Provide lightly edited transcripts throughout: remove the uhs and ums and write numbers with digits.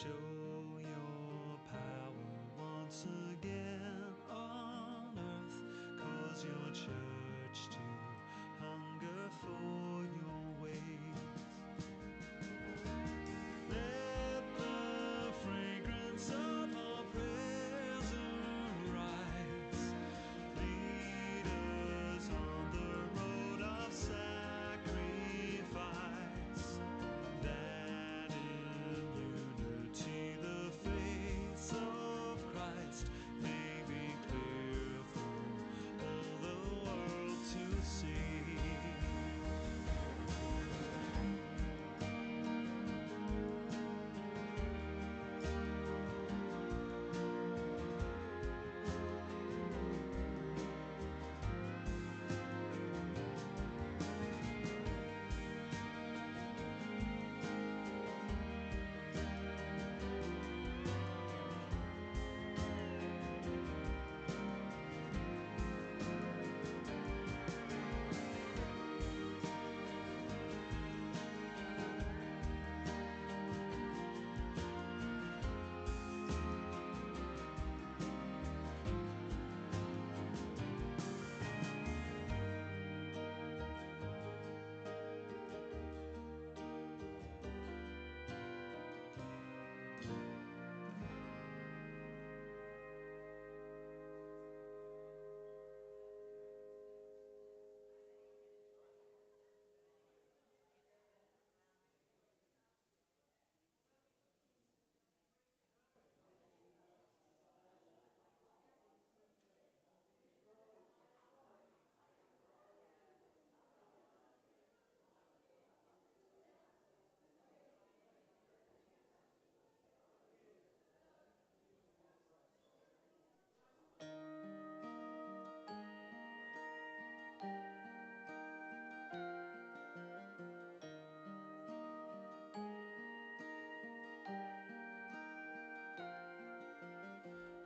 Show your power once again on earth, cause your church to hunger for your ways. Let the fragrance of our prayers arise. Lead us on the road of sacrifice, that in unity the face of Christ may be clear for all the world to see.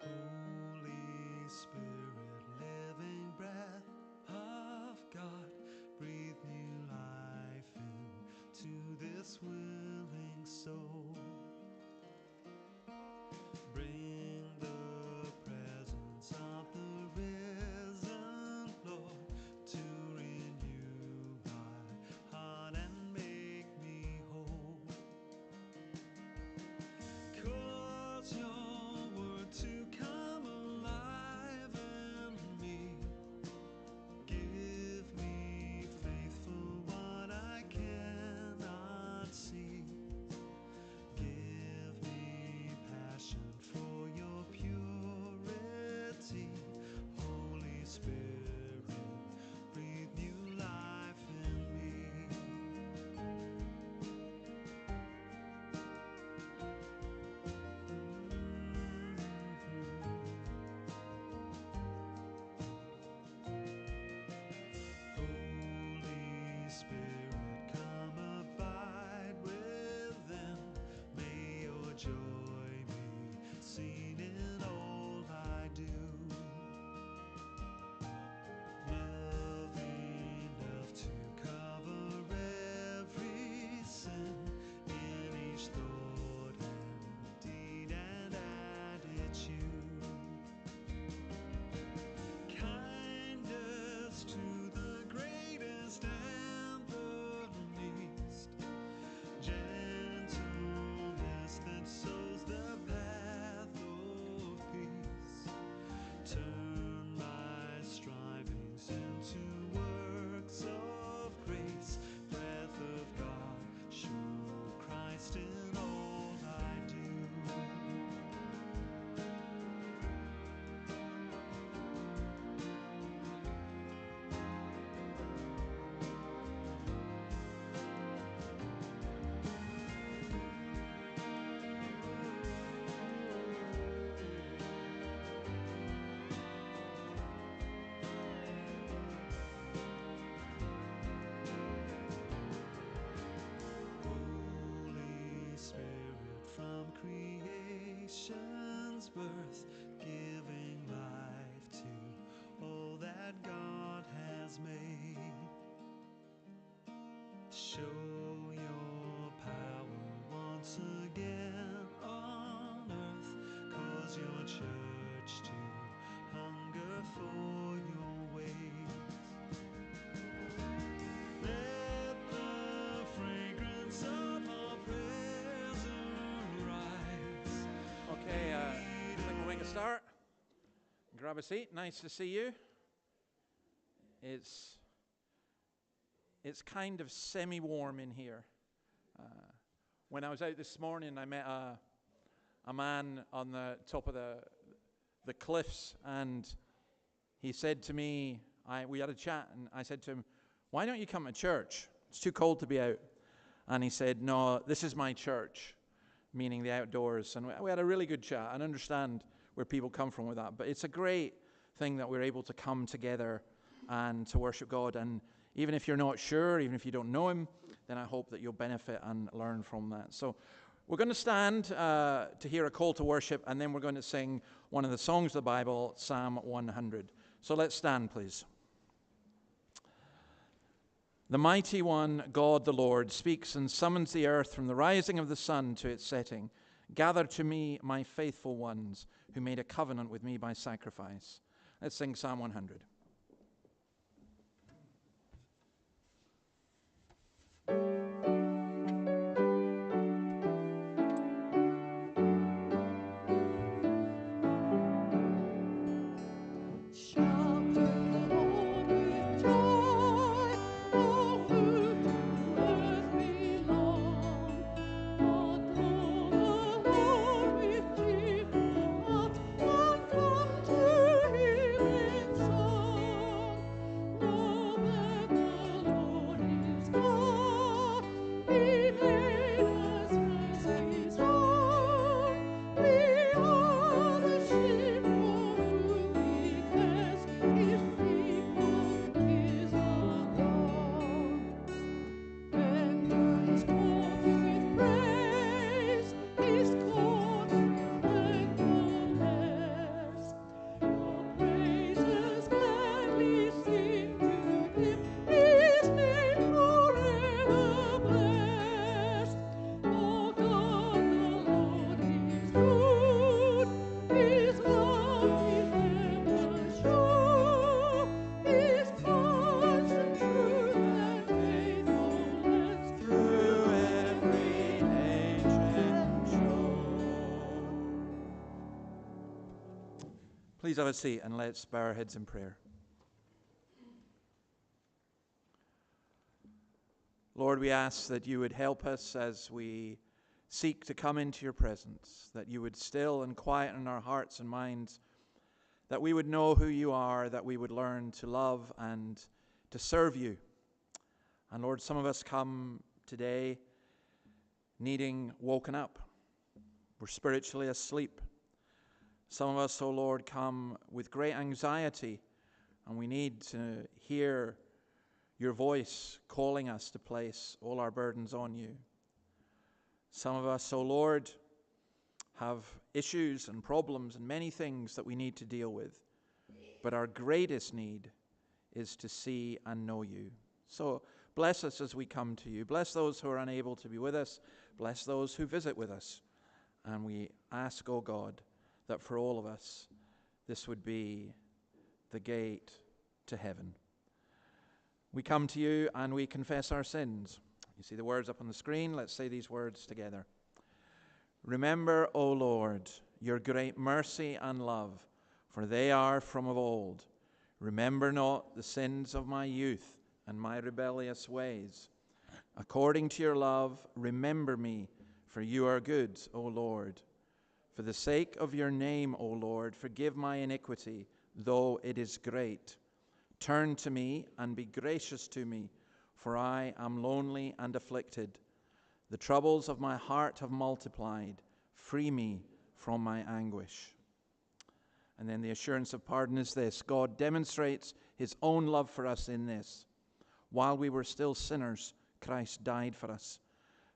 Holy Spirit, living breath of God, breathe new life into this willing soul. Bring the presence of the risen Lord to renew my heart and make me whole. Cause your word to come alive in me. Give me faith for what I cannot see. Give me passion for your purity. Holy Spirit, breathe new life in me. Holy Spirit, come abide within. May your joy be seen in all I do. Love enough to cover every sin in each thought and deed and attitude. Kindness to the greatest and the least. Gentleness that sows the path of peace. Turn my strivings into works of grace. Breath of God, show Christ in all I do. Holy Spirit, from creation's birth, giving life to all that God has made. Show your power once again start. Grab a seat. Nice to see you. It's kind of semi-warm in here. When I was out this morning, I met a man on the top of the cliffs, and he said to me, we had a chat, and I said to him, "Why don't you come to church? It's too cold to be out." And he said, "No, this is my church," meaning the outdoors. And we had a really good chat and understand where people come from with that. But it's a great thing that we're able to come together and to worship God. And even if you're not sure, even if you don't know Him, then I hope that you'll benefit and learn from that. So we're going to stand to hear a call to worship, and then we're going to sing one of the songs of the Bible, Psalm 100. So let's stand, please. The mighty one, God the Lord, speaks and summons the earth from the rising of the sun to its setting. Gather to me, my faithful ones, who made a covenant with me by sacrifice. Let's sing Psalm 100. Please have a seat and let's bow our heads in prayer. Lord, we ask that you would help us as we seek to come into your presence, that you would still and quieten our hearts and minds, that we would know who you are, that we would learn to love and to serve you. And Lord, some of us come today needing woken up. We're spiritually asleep. Some of us, oh Lord, come with great anxiety, and we need to hear your voice calling us to place all our burdens on you. Some of us, oh Lord, have issues and problems and many things that we need to deal with, but our greatest need is to see and know you. So bless us as we come to you. Bless those who are unable to be with us. Bless those who visit with us. And we ask, oh God, that for all of us, this would be the gate to heaven. We come to you and we confess our sins. You see the words up on the screen. Let's say these words together. Remember, O Lord, your great mercy and love, for they are from of old. Remember not the sins of my youth and my rebellious ways. According to your love, remember me, for you are good, O Lord. For the sake of your name, O Lord, forgive my iniquity, though it is great. Turn to me and be gracious to me, for I am lonely and afflicted. The troubles of my heart have multiplied. Free me from my anguish. And then the assurance of pardon is this: God demonstrates his own love for us in this. While we were still sinners, Christ died for us.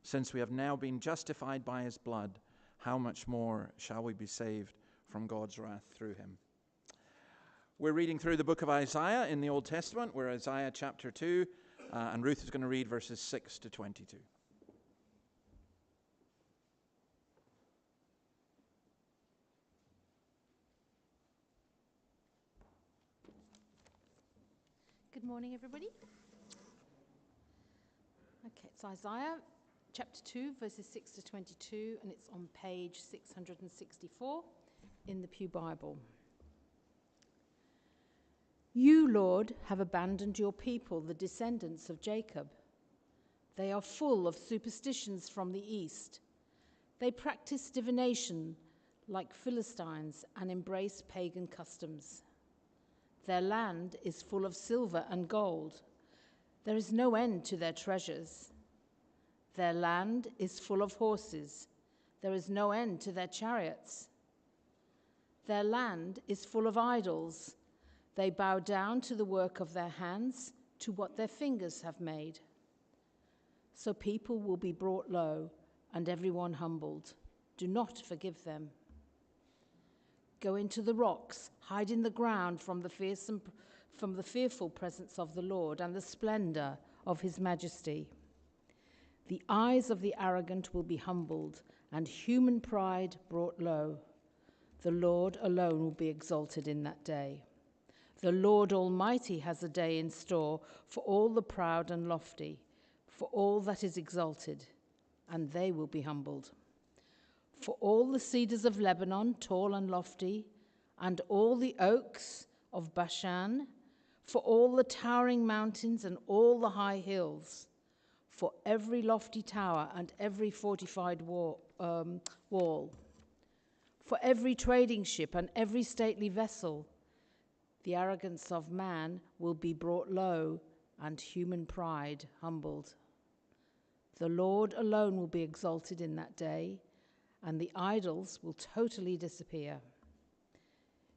Since we have now been justified by his blood, how much more shall we be saved from God's wrath through him? We're reading through the book of Isaiah in the Old Testament. We're Isaiah chapter 2, and Ruth is going to read verses 6 to 22. Good morning, everybody. Okay, it's Isaiah chapter 2, verses 6 to 22, and it's on page 664 in the Pew Bible. You, Lord, have abandoned your people, the descendants of Jacob. They are full of superstitions from the east. They practice divination like Philistines and embrace pagan customs. Their land is full of silver and gold. There is no end to their treasures. Their land is full of horses. There is no end to their chariots. Their land is full of idols. They bow down to the work of their hands, to what their fingers have made. So people will be brought low and everyone humbled. Do not forgive them. Go into the rocks, hide in the ground from the fearful presence of the Lord and the splendor of his majesty. The eyes of the arrogant will be humbled and human pride brought low. The Lord alone will be exalted in that day. The Lord Almighty has a day in store for all the proud and lofty, for all that is exalted, and they will be humbled. For all the cedars of Lebanon, tall and lofty, and all the oaks of Bashan, for all the towering mountains and all the high hills, for every lofty tower and every fortified wall, for every trading ship and every stately vessel. The arrogance of man will be brought low, and human pride humbled. The Lord alone will be exalted in that day, and the idols will totally disappear.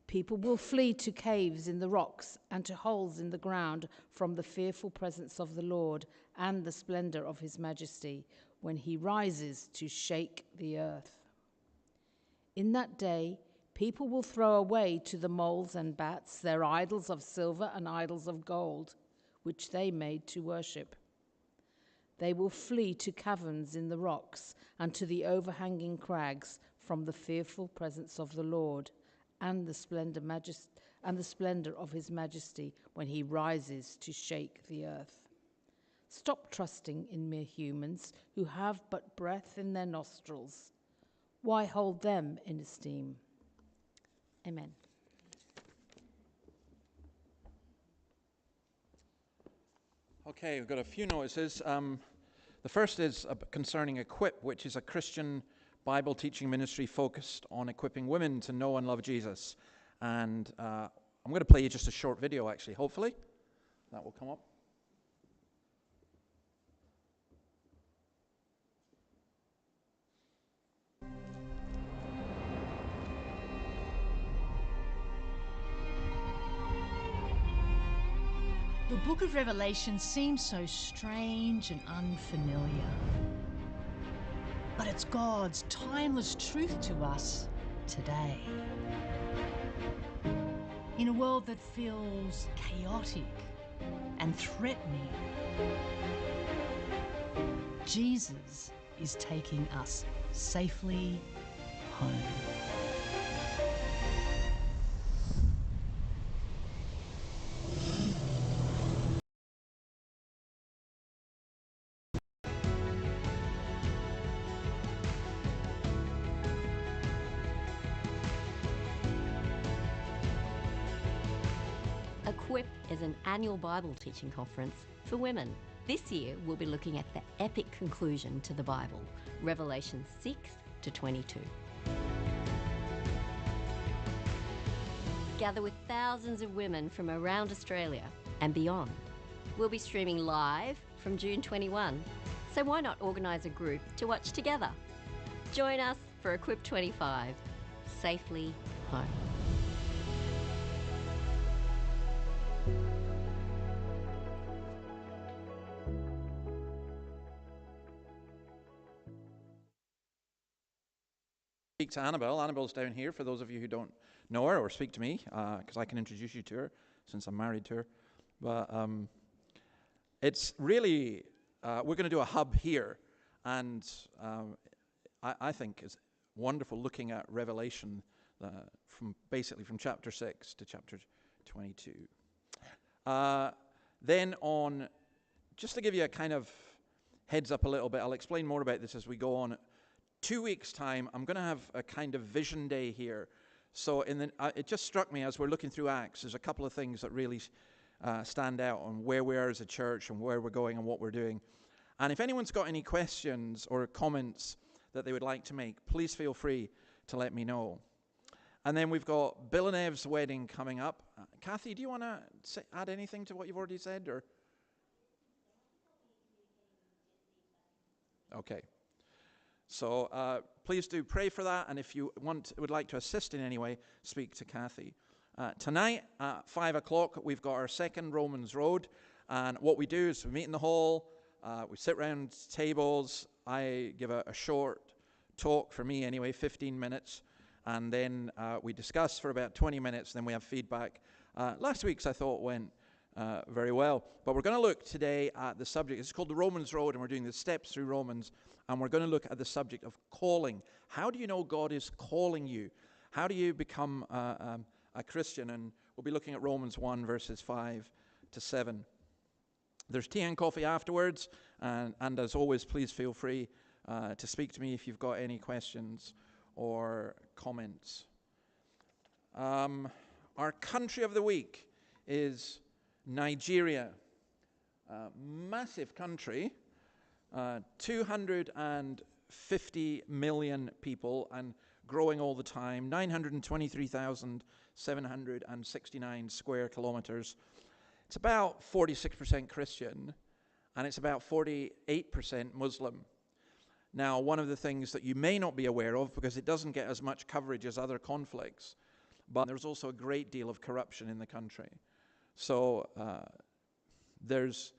People will flee to caves in the rocks and to holes in the ground from the fearful presence of the Lord and the splendor of his majesty when he rises to shake the earth. In that day, people will throw away to the moles and bats their idols of silver and idols of gold, which they made to worship. They will flee to caverns in the rocks and to the overhanging crags from the fearful presence of the Lord and the splendor of his majesty when he rises to shake the earth. Stop trusting in mere humans who have but breath in their nostrils. Why hold them in esteem? Amen. Okay, we've got a few notices. The first is concerning Equip, which is a Christian Bible teaching ministry focused on equipping women to know and love Jesus. And I'm going to play you just a short video, actually, hopefully. That will come up. The book of Revelation seems so strange and unfamiliar. But it's God's timeless truth to us today. In a world that feels chaotic and threatening, Jesus is taking us safely home. Equip is an annual Bible teaching conference for women. This year, we'll be looking at the epic conclusion to the Bible, Revelation 6 to 22. Gather with thousands of women from around Australia and beyond. We'll be streaming live from June 21, so why not organise a group to watch together? Join us for Equip 25, safely home. Speak to Annabelle. Annabelle's down here for those of you who don't know her, or speak to me, because I can introduce you to her since I'm married to her. But it's really, we're going to do a hub here, and I think it's wonderful looking at Revelation from chapter 6 to chapter 22. Then on, just to give you a kind of heads up a little bit, I'll explain more about this as we go on. 2 weeks' time, I'm going to have a kind of vision day here So it just struck me as we're looking through Acts, there's a couple of things that really stand out on where we are as a church and where we're going and what we're doing. And if anyone's got any questions or comments that they would like to make, please feel free to let me know. And then we've got Bill and Ev's wedding coming up. Kathy, do you want to add anything to what you've already said? Or okay. So please do pray for that. And if you would like to assist in any way, speak to Kathy. Tonight at 5 o'clock, we've got our second Romans Road. And what we do is we meet in the hall. We sit around tables. I give a short talk, for me anyway, 15 minutes. And then we discuss for about 20 minutes. Then we have feedback. Last week's, I thought, went very well. But we're going to look today at the subject. It's called the Romans Road, and we're doing the steps through Romans. And we're going to look at the subject of calling. How do you know God is calling you? How do you become a Christian? And we'll be looking at Romans 1, verses 5 to 7. There's tea and coffee afterwards. And as always, please feel free to speak to me if you've got any questions or comments. Our country of the week is Nigeria. Massive country. 250 million people and growing all the time. 923,769 square kilometers. It's about 46% Christian, and it's about 48% Muslim. Now, one of the things that you may not be aware of, because it doesn't get as much coverage as other conflicts, but there's also a great deal of corruption in the country. So there's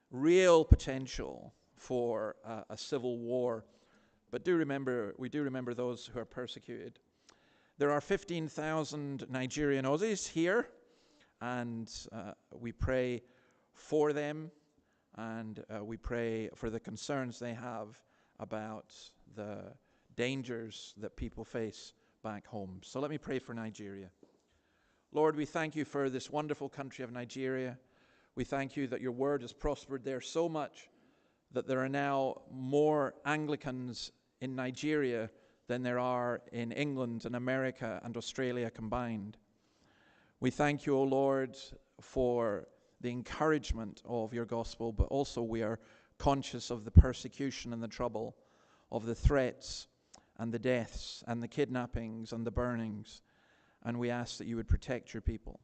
real potential for a civil war. But we do remember those who are persecuted. There are 15,000 Nigerian Aussies here, and we pray for them, and we pray for the concerns they have about the dangers that people face back home. So let me pray for Nigeria. Lord, we thank you for this wonderful country of Nigeria. We thank you that your word has prospered there so much that there are now more Anglicans in Nigeria than there are in England and America and Australia combined. We thank you, O Lord, for the encouragement of your gospel, but also we are conscious of the persecution and the trouble, of the threats and the deaths and the kidnappings and the burnings, and we ask that you would protect your people.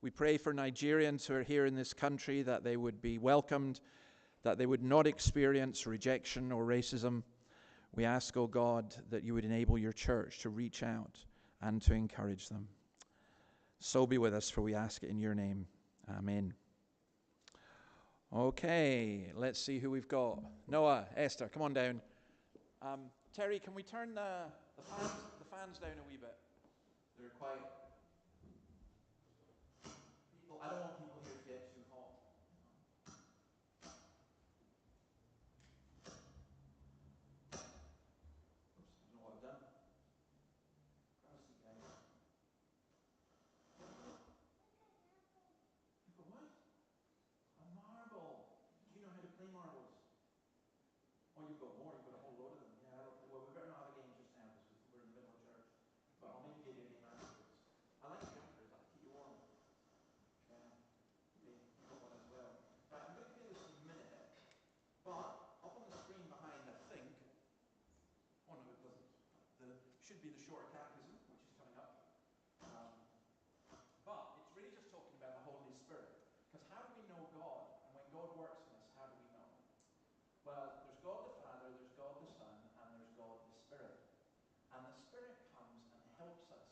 We pray for Nigerians who are here in this country, that they would be welcomed, that they would not experience rejection or racism. We ask, O God, that you would enable your church to reach out and to encourage them. So be with us, for we ask it in your name. Amen. Okay, let's see who we've got. Noah, Esther, come on down. Terry, can we turn the fans down a wee bit? They're quite... I don't want people here to get too hot. Oh, you've got more. You've got a whole load of them. Yeah, well, we better not have a game just now because we're in the middle of church. But I'll maybe give you a game afterwards. I like jumpers. That'll keep you warm. Yeah. Okay, you've got one as well. Right, I'm going to play this in a minute. But up on the screen behind, I think... Oh, no, it doesn't. Should be the shorter catechism, which is coming up. But it's really just talking about the Holy Spirit. Because how do we know God? And when God works in us, how do we know? Well, there's God the Father, there's God the Son, and there's God the Spirit. And the Spirit comes and helps us.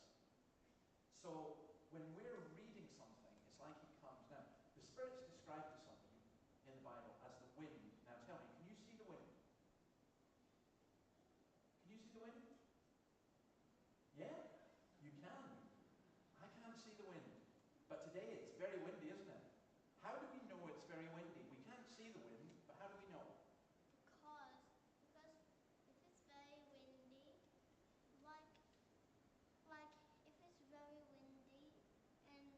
So when we're reading something, it's like he comes. Now, the Spirit's described to somebody in the Bible as the wind. Now tell me, can you see the wind? Can you see the wind? Yeah, you can. I can't see the wind. But today it's very windy, isn't it? How do we know it's very windy? We can't see the wind, but how do we know? Because if it's very windy, like if it's very windy and when it's windy,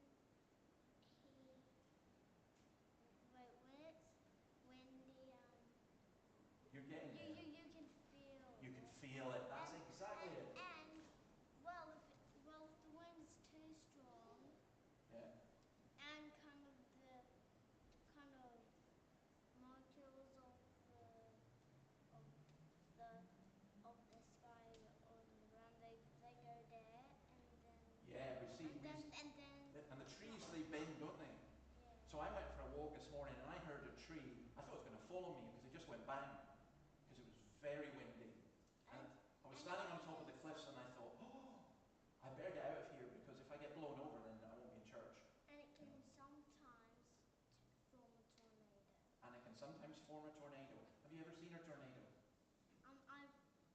You're getting there. you can feel. You can feel it. That's exactly it. And well, So I went for a walk this morning and I heard a tree. I thought it was going to fall on me because it just went bang, because it was very windy. And I was standing on top of the cliffs and I thought, oh, I better get out of here because if I get blown over then I won't be in church. And it can sometimes form a tornado. And it can sometimes form a tornado. Have you ever seen a tornado?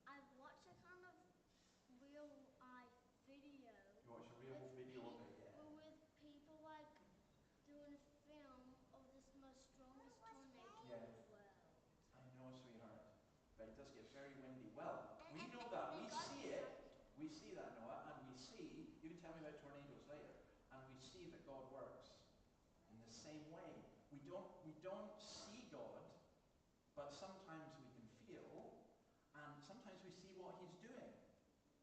I've watched a kind of real video. You watch a real video of it, yeah. With people like doing a film of this most strongest tornado Yeah. in the world. I know, sweetheart. But it does get very windy. Well, we know that. We see it. We see that, Noah. And we see, you can tell me about tornadoes later, and we see that God works in the same way. We don't see God, but sometimes we can feel, and sometimes we see what he's doing.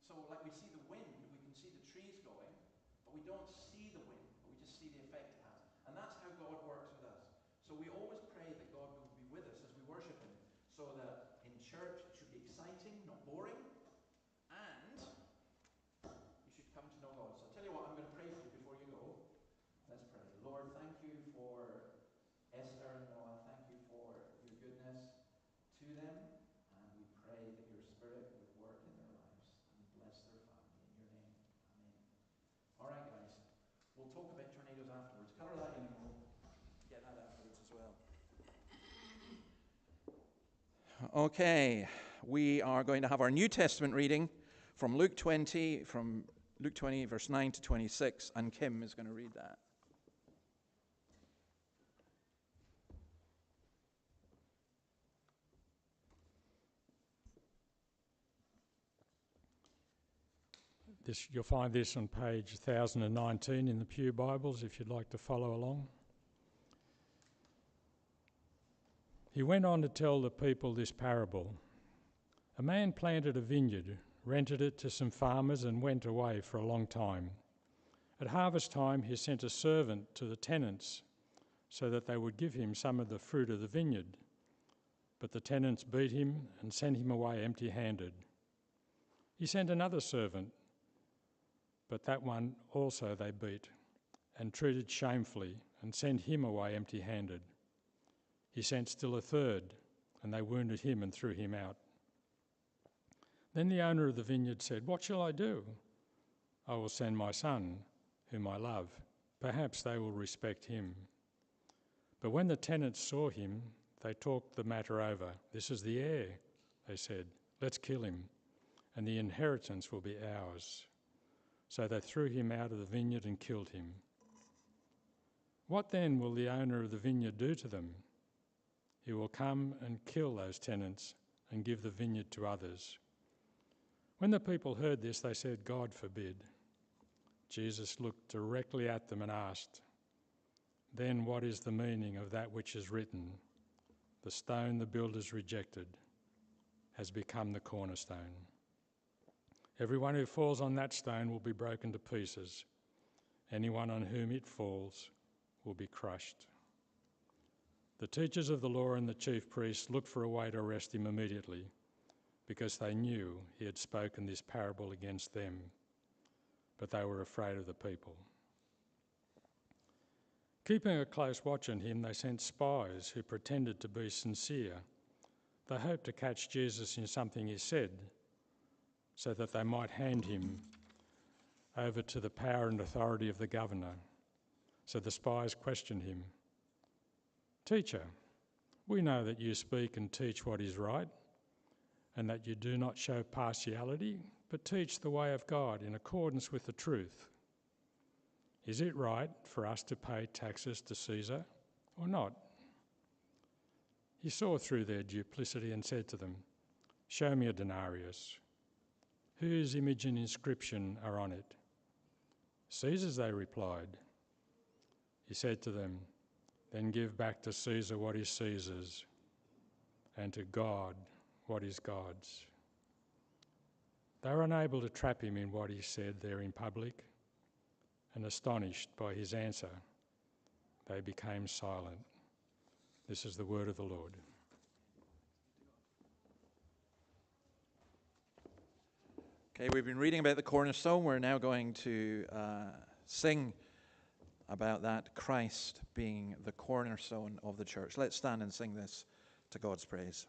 So like we see the wind, we can see the trees going, but we don't see the wind, but we just see the effect it has. And that's how God works with us. So we always pray that God will be with us as we worship him, so that in church it should be exciting, not boring, and you should come to know God. So I'll tell you what, I'm going to pray for you before you go. Let's pray. Lord, thank you for Esther and Noah. Thank you for your goodness to them. And we pray that your Spirit would work in their lives and bless their family. In your name. Amen. All right, guys. We'll talk about tornadoes afterwards. Colour that in and we'll get that afterwards as well. Okay. We are going to have our New Testament reading from Luke 20, verse 9 to 26, and Kim is going to read that. You'll find this on page 1019 in the Pew Bibles if you'd like to follow along. He went on to tell the people this parable. A man planted a vineyard, rented it to some farmers and went away for a long time. At harvest time he sent a servant to the tenants so that they would give him some of the fruit of the vineyard. But the tenants beat him and sent him away empty-handed. He sent another servant, but that one also they beat and treated shamefully and sent him away empty-handed. He sent still a third, and they wounded him and threw him out. Then the owner of the vineyard said, "What shall I do? I will send my son, whom I love. Perhaps they will respect him." But when the tenants saw him, they talked the matter over. "This is the heir," they said. "Let's kill him, and the inheritance will be ours." So they threw him out of the vineyard and killed him. What then will the owner of the vineyard do to them? He will come and kill those tenants and give the vineyard to others. When the people heard this, they said, "God forbid." Jesus looked directly at them and asked, "Then what is the meaning of that which is written? The stone the builders rejected has become the cornerstone. Everyone who falls on that stone will be broken to pieces. Anyone on whom it falls will be crushed." The teachers of the law and the chief priests looked for a way to arrest him immediately, because they knew he had spoken this parable against them, but they were afraid of the people. Keeping a close watch on him, they sent spies who pretended to be sincere. They hoped to catch Jesus in something he said, so that they might hand him over to the power and authority of the governor. So the spies questioned him. "Teacher, we know that you speak and teach what is right, and that you do not show partiality, but teach the way of God in accordance with the truth. Is it right for us to pay taxes to Caesar or not?" He saw through their duplicity and said to them, "Show me a denarius. Whose image and inscription are on it?" "Caesar's," they replied. He said to them, "Then give back to Caesar what is Caesar's, and to God what is God's." They were unable to trap him in what he said there in public, and astonished by his answer, they became silent. This is the word of the Lord. Okay, we've been reading about the cornerstone. We're now going to sing about that Christ being the cornerstone of the church. Let's stand and sing this to God's praise.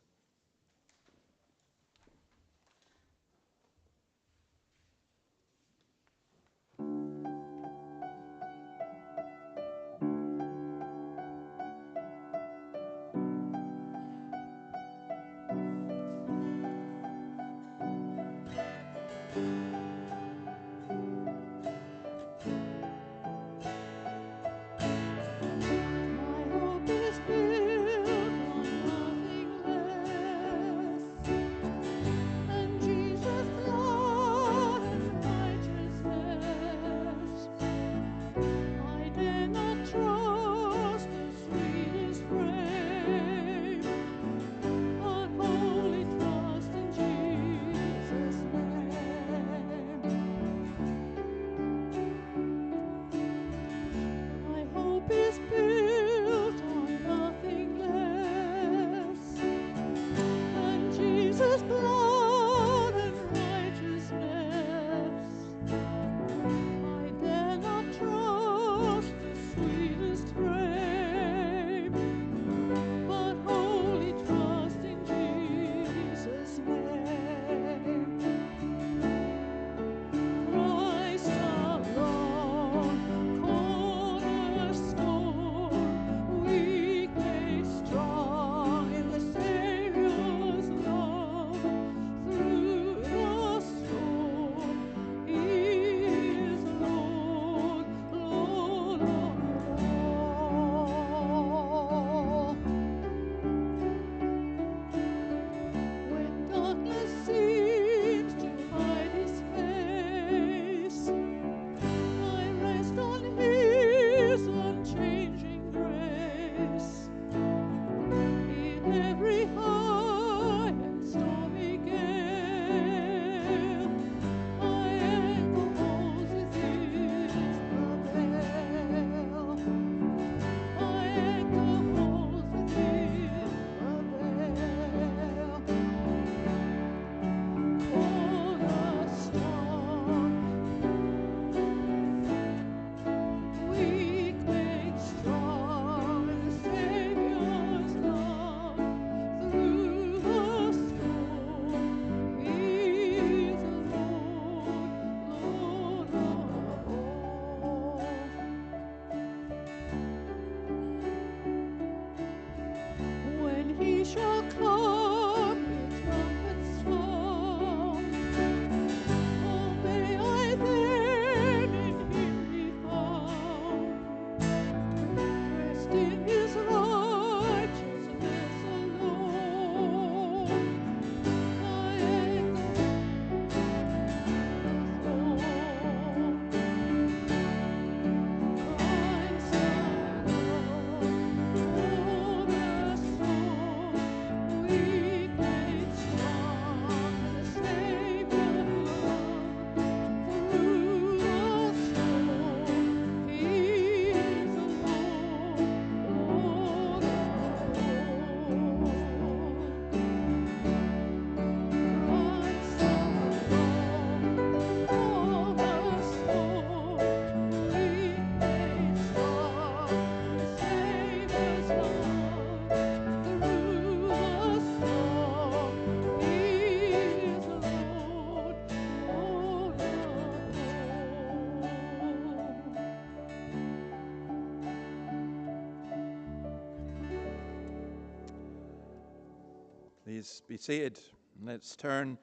Please be seated. Let's turn,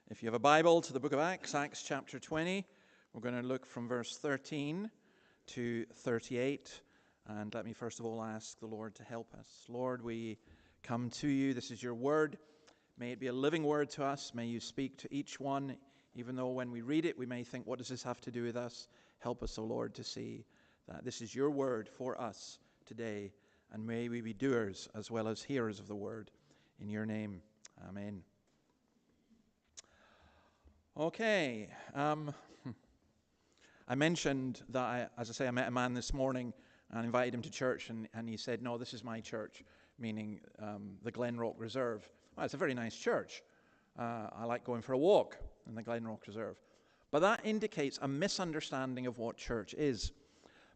if you have a Bible, to the book of Acts, Acts chapter 20. We're going to look from verse 13 to 38. And let me first of all ask the Lord to help us. Lord, we come to you. This is your word. May it be a living word to us. May you speak to each one, even though when we read it, we may think, what does this have to do with us? Help us, O Lord, to see that this is your word for us today. And may we be doers as well as hearers of the word. In your name, amen. Okay. I mentioned that, I met a man this morning and invited him to church, and he said, no, this is my church, meaning the Glenrock Reserve. Well, it's a very nice church. I like going for a walk in the Glenrock Reserve. But that indicates a misunderstanding of what church is.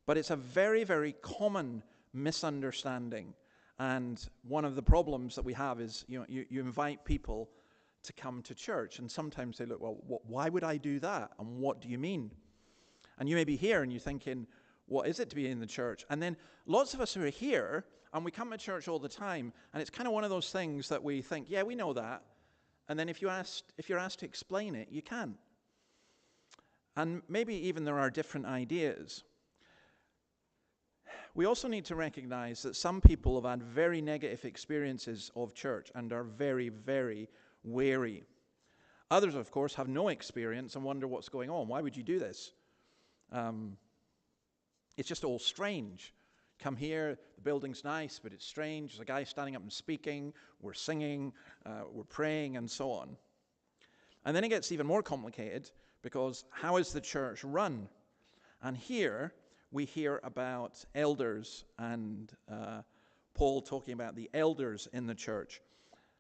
But it's a very, very common misunderstanding. And one of the problems that we have is, you invite people to come to church. And sometimes they look, well, why would I do that? And what do you mean? And you may be here and you're thinking, what is it to be in the church? And then lots of us who are here, and we come to church all the time, and it's kind of one of those things that we think, yeah, we know that. And then if you're asked to explain it, you can't. And maybe even there are different ideas. We also need to recognize that some people have had very negative experiences of church and are very, very wary. Others, of course, have no experience and wonder what's going on. Why would you do this? It's just all strange. Come here, the building's nice, but it's strange. There's a guy standing up and speaking. We're singing, we're praying, and so on. And then it gets even more complicated because how is the church run? And here we hear about elders and Paul talking about the elders in the church.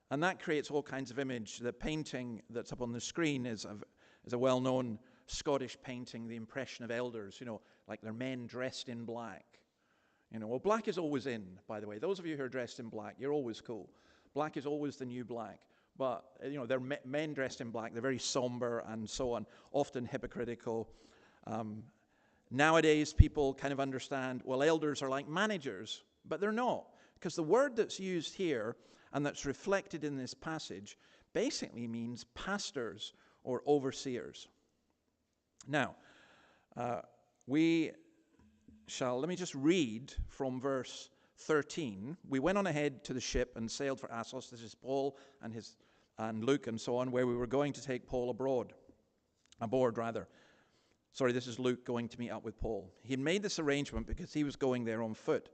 And that creates all kinds of image. The painting that's up on the screen is a well-known Scottish painting, the impression of elders, like they're men dressed in black. Well, black is always in, by the way. Those of you who are dressed in black, you're always cool. Black is always the new black. But, they're men dressed in black. They're very somber and so on, often hypocritical. Nowadays, people kind of understand, well, elders are like managers, but they're not. Because the word that's used here and that's reflected in this passage basically means pastors or overseers. Now, let me just read from verse 13. We went on ahead to the ship and sailed for Assos. This is Paul and Luke and so on, where we were going to take Paul aboard. Sorry, this is Luke going to meet up with Paul. He had made this arrangement because he was going there on foot.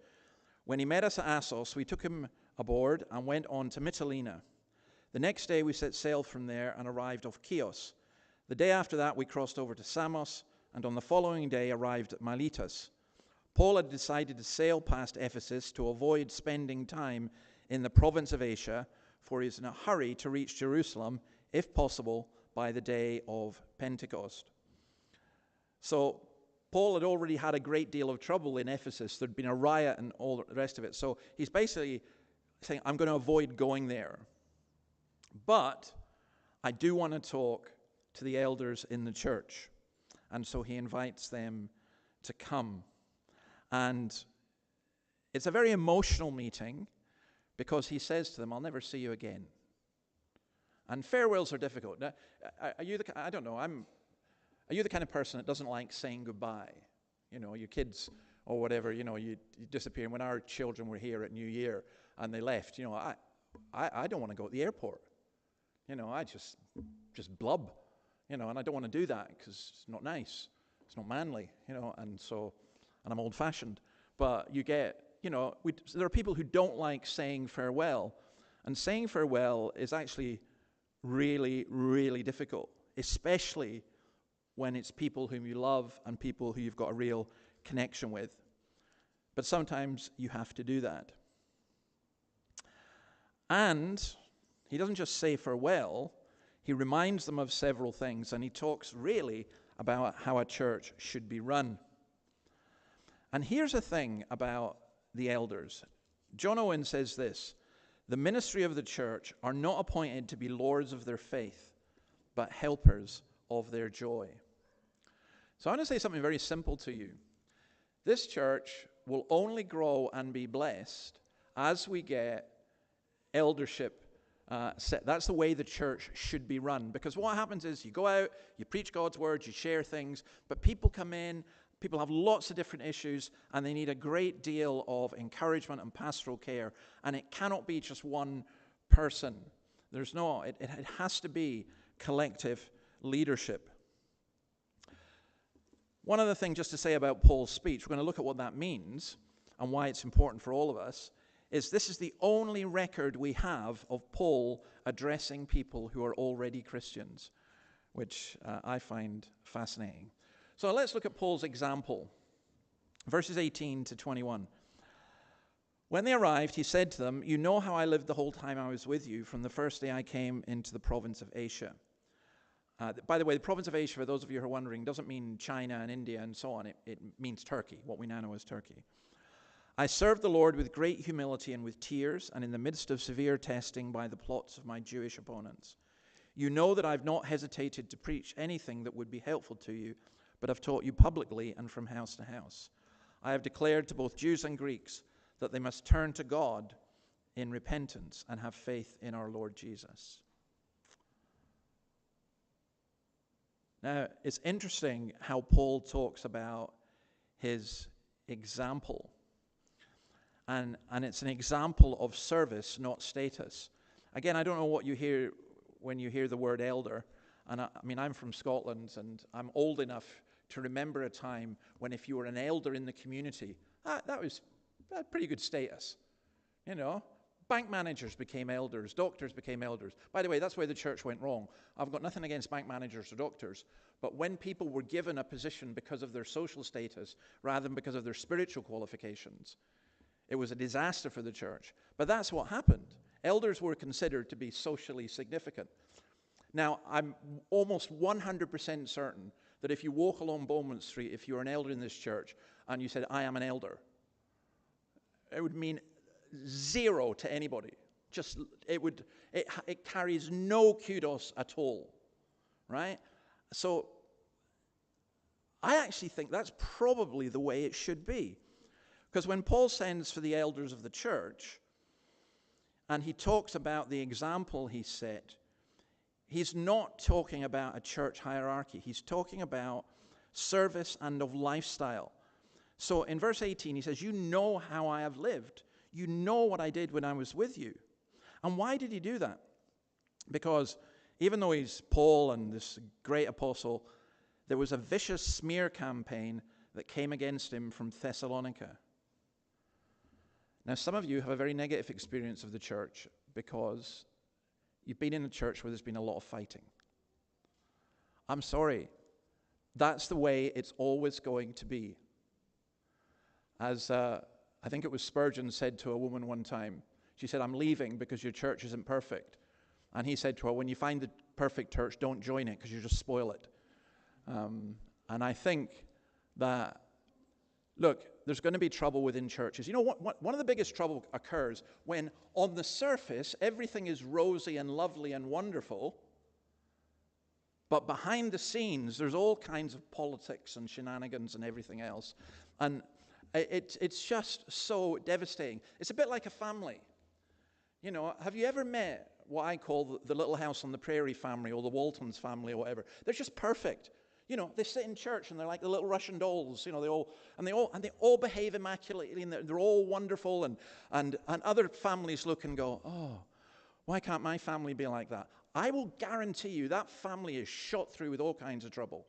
When he met us at Assos, we took him aboard and went on to Mytilene. The next day we set sail from there and arrived off Chios. The day after that we crossed over to Samos, and on the following day arrived at Miletus. Paul had decided to sail past Ephesus to avoid spending time in the province of Asia, for he is in a hurry to reach Jerusalem, if possible, by the day of Pentecost. So Paul had already had a great deal of trouble in Ephesus. There'd been a riot and all the rest of it. So he's basically saying, I'm going to avoid going there. But I do want to talk to the elders in the church. And so he invites them to come. And it's a very emotional meeting because he says to them, I'll never see you again. And farewells are difficult. Now, are you the kind of person that doesn't like saying goodbye? Your kids or whatever, you disappear. And when our children were here at New Year and they left, I don't want to go to the airport. I just blub, and I don't want to do that because it's not nice. It's not manly, and I'm old-fashioned. But you get, there are people who don't like saying farewell. And saying farewell is actually really, really difficult, especially when it's people whom you love and people who you've got a real connection with. But sometimes you have to do that. And he doesn't just say farewell, he reminds them of several things, and he talks really about how a church should be run. And here's a thing about the elders. John Owen says this: the ministry of the church are not appointed to be lords of their faith, but helpers of their joy. So I want to say something very simple to you. This church will only grow and be blessed as we get eldership set. That's the way the church should be run. Because what happens is you go out, you preach God's word, you share things, but people come in, people have lots of different issues, and they need a great deal of encouragement and pastoral care. And it cannot be just one person. It has to be collective leadership. One other thing just to say about Paul's speech, we're going to look at what that means and why it's important for all of us, is this is the only record we have of Paul addressing people who are already Christians, which I find fascinating. So let's look at Paul's example. Verses 18 to 21. When they arrived, he said to them, "You know how I lived the whole time I was with you, from the first day I came into the province of Asia. By the way, the province of Asia, for those of you who are wondering, doesn't mean China and India and so on. It means Turkey, what we now know as Turkey. I served the Lord with great humility and with tears, and in the midst of severe testing by the plots of my Jewish opponents. You know that I've not hesitated to preach anything that would be helpful to you, but I've taught you publicly and from house to house. I have declared to both Jews and Greeks that they must turn to God in repentance and have faith in our Lord Jesus. Now, it's interesting how Paul talks about his example. And it's an example of service, not status. Again, I don't know what you hear when you hear the word elder. And I mean, I'm from Scotland, and I'm old enough to remember a time when if you were an elder in the community, that was pretty good status. You know, bank managers became elders, doctors became elders. By the way, that's where the church went wrong. I've got nothing against bank managers or doctors, but when people were given a position because of their social status rather than because of their spiritual qualifications, it was a disaster for the church. But that's what happened. Elders were considered to be socially significant. Now, I'm almost 100% certain that if you walk along Bowman Street, if you're an elder in this church, and you said, I am an elder, it would mean zero to anybody. It carries no kudos at all, right? So I actually think that's probably the way it should be. Because when Paul sends for the elders of the church, and he talks about the example he set, he's not talking about a church hierarchy. He's talking about service and of lifestyle. So in verse 18, he says, you know how I have lived. You know what I did when I was with you. And why did he do that? Because even though he's Paul and this great apostle, there was a vicious smear campaign that came against him from Thessalonica. Now, some of you have a very negative experience of the church because you've been in a church where there's been a lot of fighting. I'm sorry. That's the way it's always going to be. As I think it was Spurgeon said to a woman one time, she said, I'm leaving because your church isn't perfect. And he said to her, when you find the perfect church, don't join it because you just spoil it. And I think that, look, there's going to be trouble within churches. You know, one of the biggest trouble occurs when on the surface everything is rosy and lovely and wonderful, but behind the scenes there's all kinds of politics and shenanigans and everything else. And it's just so devastating. It's a bit like a family. You know, have you ever met what I call the Little House on the Prairie family or the Waltons family or whatever? They're just perfect. You know, they sit in church and they're like the little Russian dolls. You know, they all behave immaculately and they're all wonderful. And other families look and go, oh, why can't my family be like that? I will guarantee you that family is shot through with all kinds of trouble.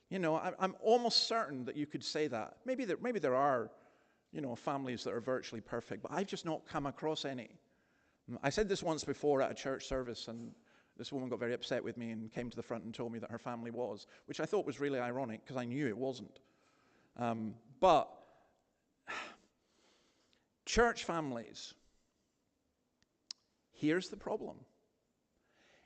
You know, I'm almost certain that you could say that. Maybe there are, you know, families that are virtually perfect, but I've just not come across any. I said this once before at a church service, and this woman got very upset with me and came to the front and told me that her family was, which I thought was really ironic because I knew it wasn't. But church families, here's the problem.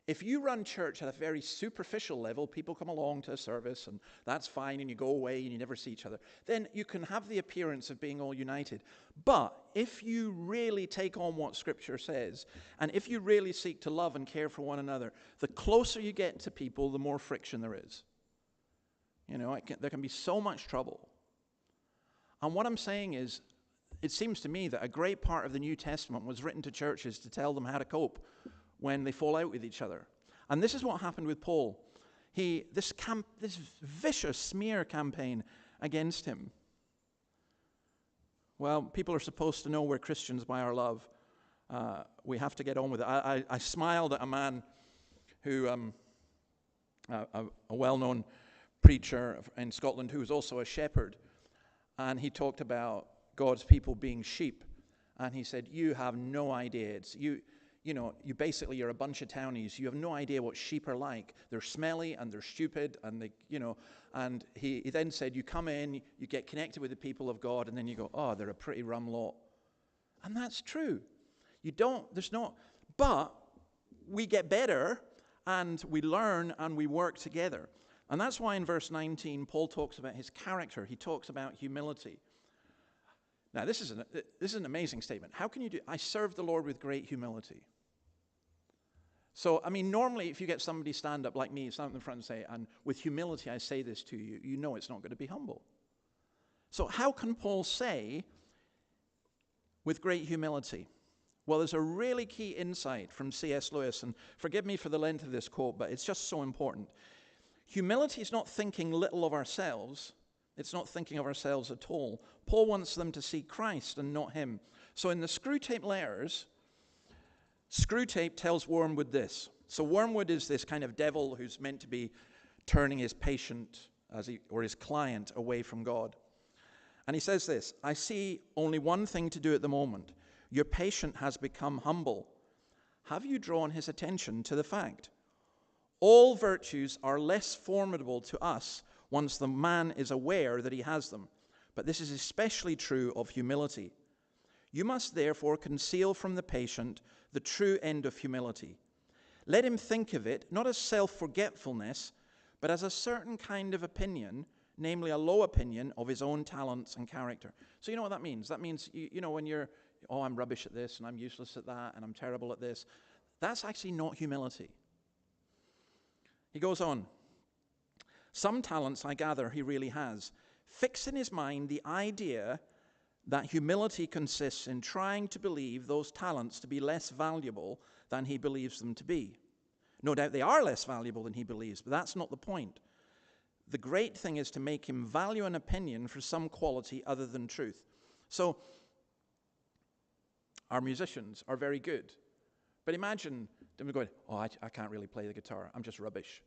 If you run church at a very superficial level, people come along to a service and that's fine and you go away and you never see each other, then you can have the appearance of being all united. But if you really take on what Scripture says, and if you really seek to love and care for one another, the closer you get to people, the more friction there is. You know, there can be so much trouble. And what I'm saying is, it seems to me that a great part of the New Testament was written to churches to tell them how to cope when they fall out with each other. And this is what happened with Paul. This vicious smear campaign against him. Well, people are supposed to know we're Christians by our love. We have to get on with it. I smiled at a man who, a well-known preacher in Scotland who was also a shepherd, and he talked about God's people being sheep. And he said, you have no idea. You're a bunch of townies. You have no idea what sheep are like. They're smelly and they're stupid and and he then said, you come in, you get connected with the people of God, and then you go, oh, they're a pretty rum lot. And that's true. But we get better and we learn and we work together. And that's why in verse 19, Paul talks about his character. He talks about humility. Now, this is an amazing statement. How can you do, I serve the Lord with great humility. So, I mean, normally if you get somebody stand up like me, stand up in the front and say, and with humility I say this to you, you know it's not going to be humble. So how can Paul say with great humility? Well, there's a really key insight from C.S. Lewis, and forgive me for the length of this quote, but it's just so important. Humility is not thinking little of ourselves. It's not thinking of ourselves at all. Paul wants them to see Christ and not him. So in the Screwtape letters, Screwtape tells Wormwood this. So Wormwood is this kind of devil who's meant to be turning his patient or his client away from God. And he says this, I see only one thing to do at the moment. Your patient has become humble. Have you drawn his attention to the fact? All virtues are less formidable to us once the man is aware that he has them. But this is especially true of humility. You must therefore conceal from the patient the true end of humility. Let him think of it not as self-forgetfulness, but as a certain kind of opinion, namely a low opinion of his own talents and character. So you know what that means? That means, you know, when you're, oh, I'm rubbish at this, and I'm useless at that, and I'm terrible at this. That's actually not humility. He goes on. Some talents, I gather, he really has. Fix in his mind the idea that humility consists in trying to believe those talents to be less valuable than he believes them to be. No doubt they are less valuable than he believes, but that's not the point. The great thing is to make him value an opinion for some quality other than truth. So, our musicians are very good. But imagine them going, oh, I can't really play the guitar. I'm just rubbish.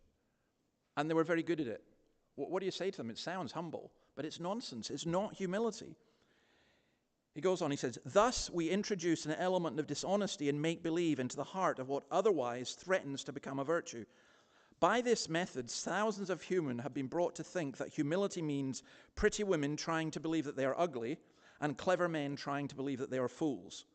And they were very good at it. What do you say to them? It sounds humble, but it's nonsense. It's not humility. He goes on, he says, thus we introduce an element of dishonesty and make-believe into the heart of what otherwise threatens to become a virtue. By this method, thousands of humans have been brought to think that humility means pretty women trying to believe that they are ugly and clever men trying to believe that they are fools.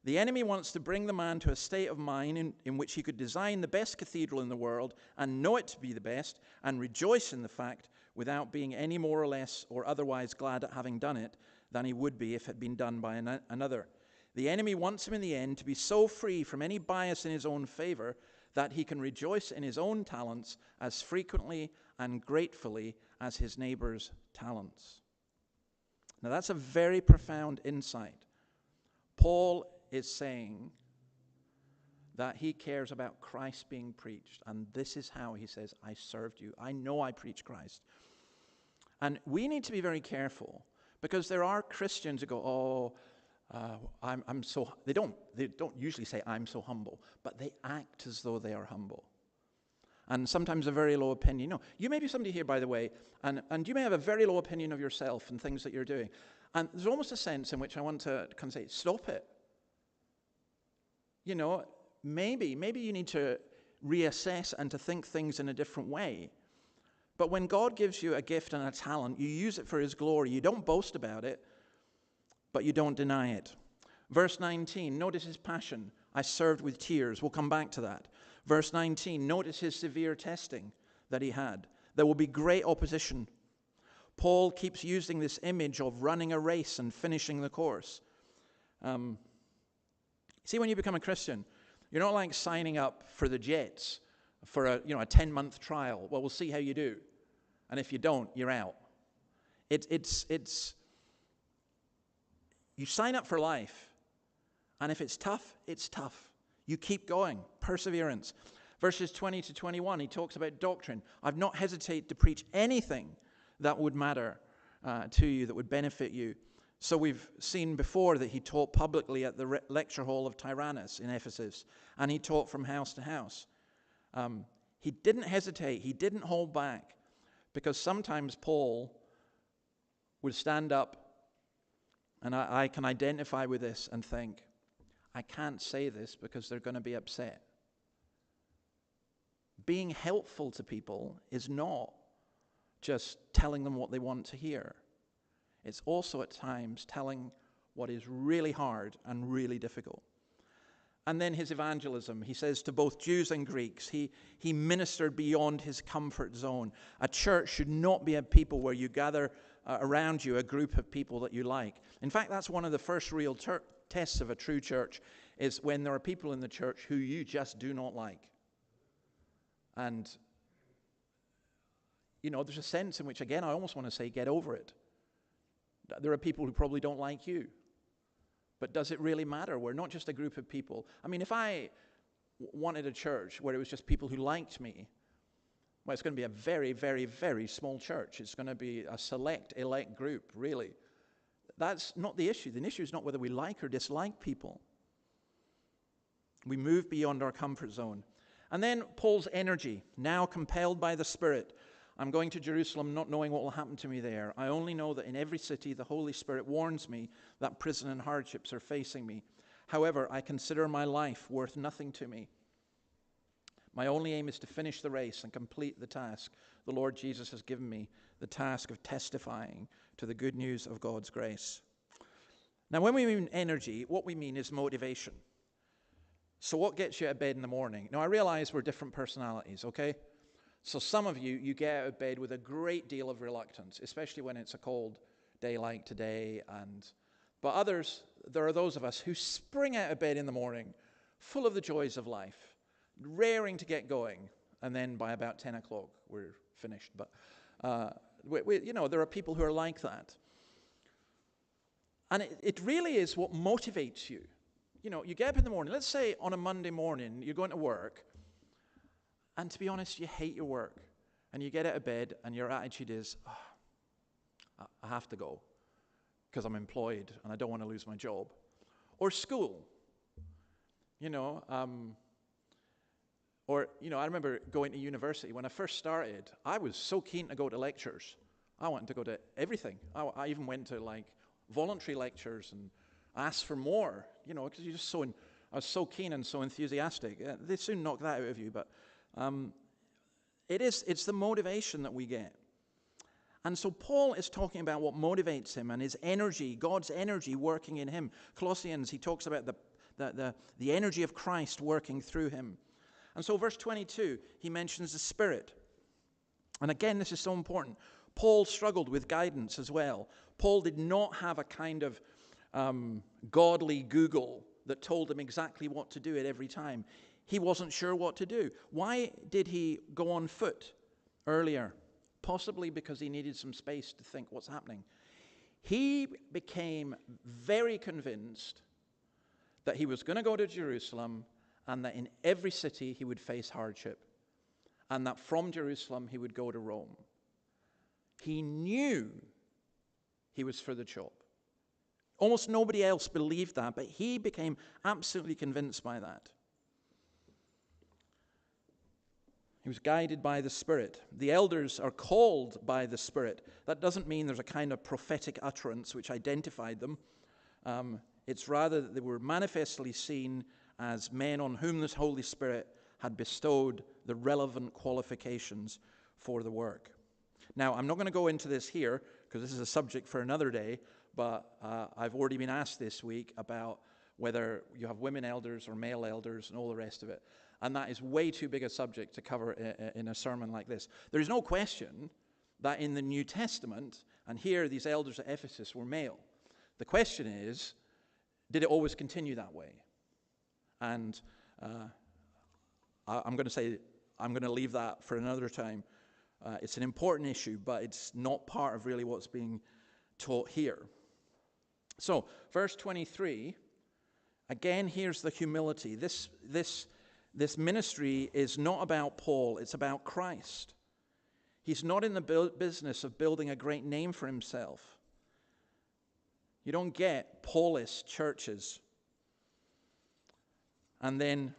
The enemy wants to bring the man to a state of mind in which he could design the best cathedral in the world and know it to be the best and rejoice in the fact without being any more or less or otherwise glad at having done it than he would be if it had been done by another. The enemy wants him in the end to be so free from any bias in his own favor that he can rejoice in his own talents as frequently and gratefully as his neighbor's talents. Now that's a very profound insight. Paul is saying that he cares about Christ being preached, and this is how he says, I served you. I know I preach Christ. And we need to be very careful, because there are Christians who go, I'm so, they don't usually say I'm so humble, but they act as though they are humble. And sometimes a very low opinion. No, you may be somebody here, by the way, and you may have a very low opinion of yourself and things that you're doing. And there's almost a sense in which I want to kind of say, stop it. You know, maybe you need to reassess and to think things in a different way. But when God gives you a gift and a talent, you use it for his glory. You don't boast about it, but you don't deny it. Verse 19, notice his passion. I served with tears. We'll come back to that. Verse 19, notice his severe testing that he had. There will be great opposition. Paul keeps using this image of running a race and finishing the course. See, when you become a Christian, you're not like signing up for the Jets for a 10-month trial. Well, we'll see how you do. And if you don't, you're out. It's you sign up for life. And if it's tough, it's tough. You keep going. Perseverance. Verses 20 to 21, he talks about doctrine. I've not hesitated to preach anything that would matter to you, that would benefit you. So we've seen before that he taught publicly at the lecture hall of Tyrannus in Ephesus, and he taught from house to house. He didn't hesitate. He didn't hold back, because sometimes Paul would stand up, and I can identify with this and think, I can't say this because they're going to be upset. Being helpful to people is not just telling them what they want to hear. It's also at times telling what is really hard and really difficult. And then his evangelism. He says to both Jews and Greeks, he ministered beyond his comfort zone. A church should not be a people where you gather around you a group of people that you like. In fact, that's one of the first real tests of a true church, is when there are people in the church who you just do not like. And, there's a sense in which, again, I almost want to say, get over it. There are people who probably don't like you. But does it really matter? We're not just a group of people. I mean, if I wanted a church where it was just people who liked me, well, it's going to be a very, very, very small church. It's going to be a select, elect group, really. That's not the issue. The issue is not whether we like or dislike people. We move beyond our comfort zone. And then Paul's energy, now compelled by the Spirit. I'm going to Jerusalem not knowing what will happen to me there. I only know that in every city the Holy Spirit warns me that prison and hardships are facing me. However, I consider my life worth nothing to me. My only aim is to finish the race and complete the task the Lord Jesus has given me, the task of testifying to the good news of God's grace. Now, when we mean energy, what we mean is motivation. So what gets you out of bed in the morning? Now, I realize we're different personalities, okay? So some of you get out of bed with a great deal of reluctance, especially when it's a cold day like today. But others, there are those of us who spring out of bed in the morning full of the joys of life, raring to get going, and then by about 10 o'clock we're finished. But, there are people who are like that. And it really is what motivates you. You get up in the morning, let's say on a Monday morning, you're going to work, and to be honest, you hate your work. And you get out of bed, and your attitude is, I have to go, because I'm employed, and I don't want to lose my job. Or school. I remember going to university. When I first started, I was so keen to go to lectures. I wanted to go to everything. I even went to, voluntary lectures and asked for more, because you're just I was so keen and so enthusiastic. They soon knock that out of you, but it's the motivation that we get. And so Paul is talking about what motivates him and his energy, God's energy working in him. Colossians, he talks about the energy of Christ working through him. And so verse 22, he mentions the Spirit. And again, this is so important. Paul struggled with guidance as well. Paul did not have a kind of godly Google that told him exactly what to do at every time. He wasn't sure what to do. Why did he go on foot earlier? Possibly because he needed some space to think what's happening. He became very convinced that he was going to go to Jerusalem and that in every city he would face hardship, and that from Jerusalem he would go to Rome. He knew he was for the job. Almost nobody else believed that, but he became absolutely convinced by that. He was guided by the Spirit. The elders are called by the Spirit. That doesn't mean there's a kind of prophetic utterance which identified them. It's rather that they were manifestly seen as men on whom the Holy Spirit had bestowed the relevant qualifications for the work. Now, I'm not going to go into this here because this is a subject for another day, but I've already been asked this week about whether you have women elders or male elders and all the rest of it. And that is way too big a subject to cover in a sermon like this. There is no question that in the New Testament, and here these elders at Ephesus were male. The question is, did it always continue that way? And I'm going to leave that for another time. It's an important issue, but it's not part of really what's being taught here. So, verse 23, again, here's the humility. This ministry is not about Paul, it's about Christ. He's not in the business of building a great name for himself. You don't get Paulist churches. And then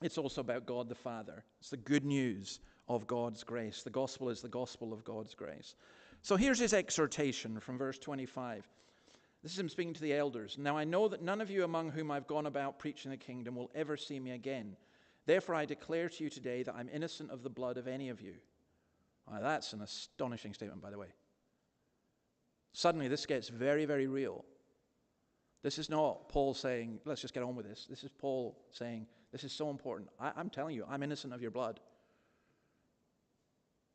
it's also about God the Father. It's the good news of God's grace. The gospel is the gospel of God's grace. So here's his exhortation from verse 25. This is him speaking to the elders. Now I know that none of you among whom I've gone about preaching the kingdom will ever see me again. Therefore I declare to you today that I'm innocent of the blood of any of you. That's an astonishing statement, by the way. Suddenly this gets very, very real. This is not Paul saying, let's just get on with this. This is Paul saying, this is so important. I'm telling you, I'm innocent of your blood.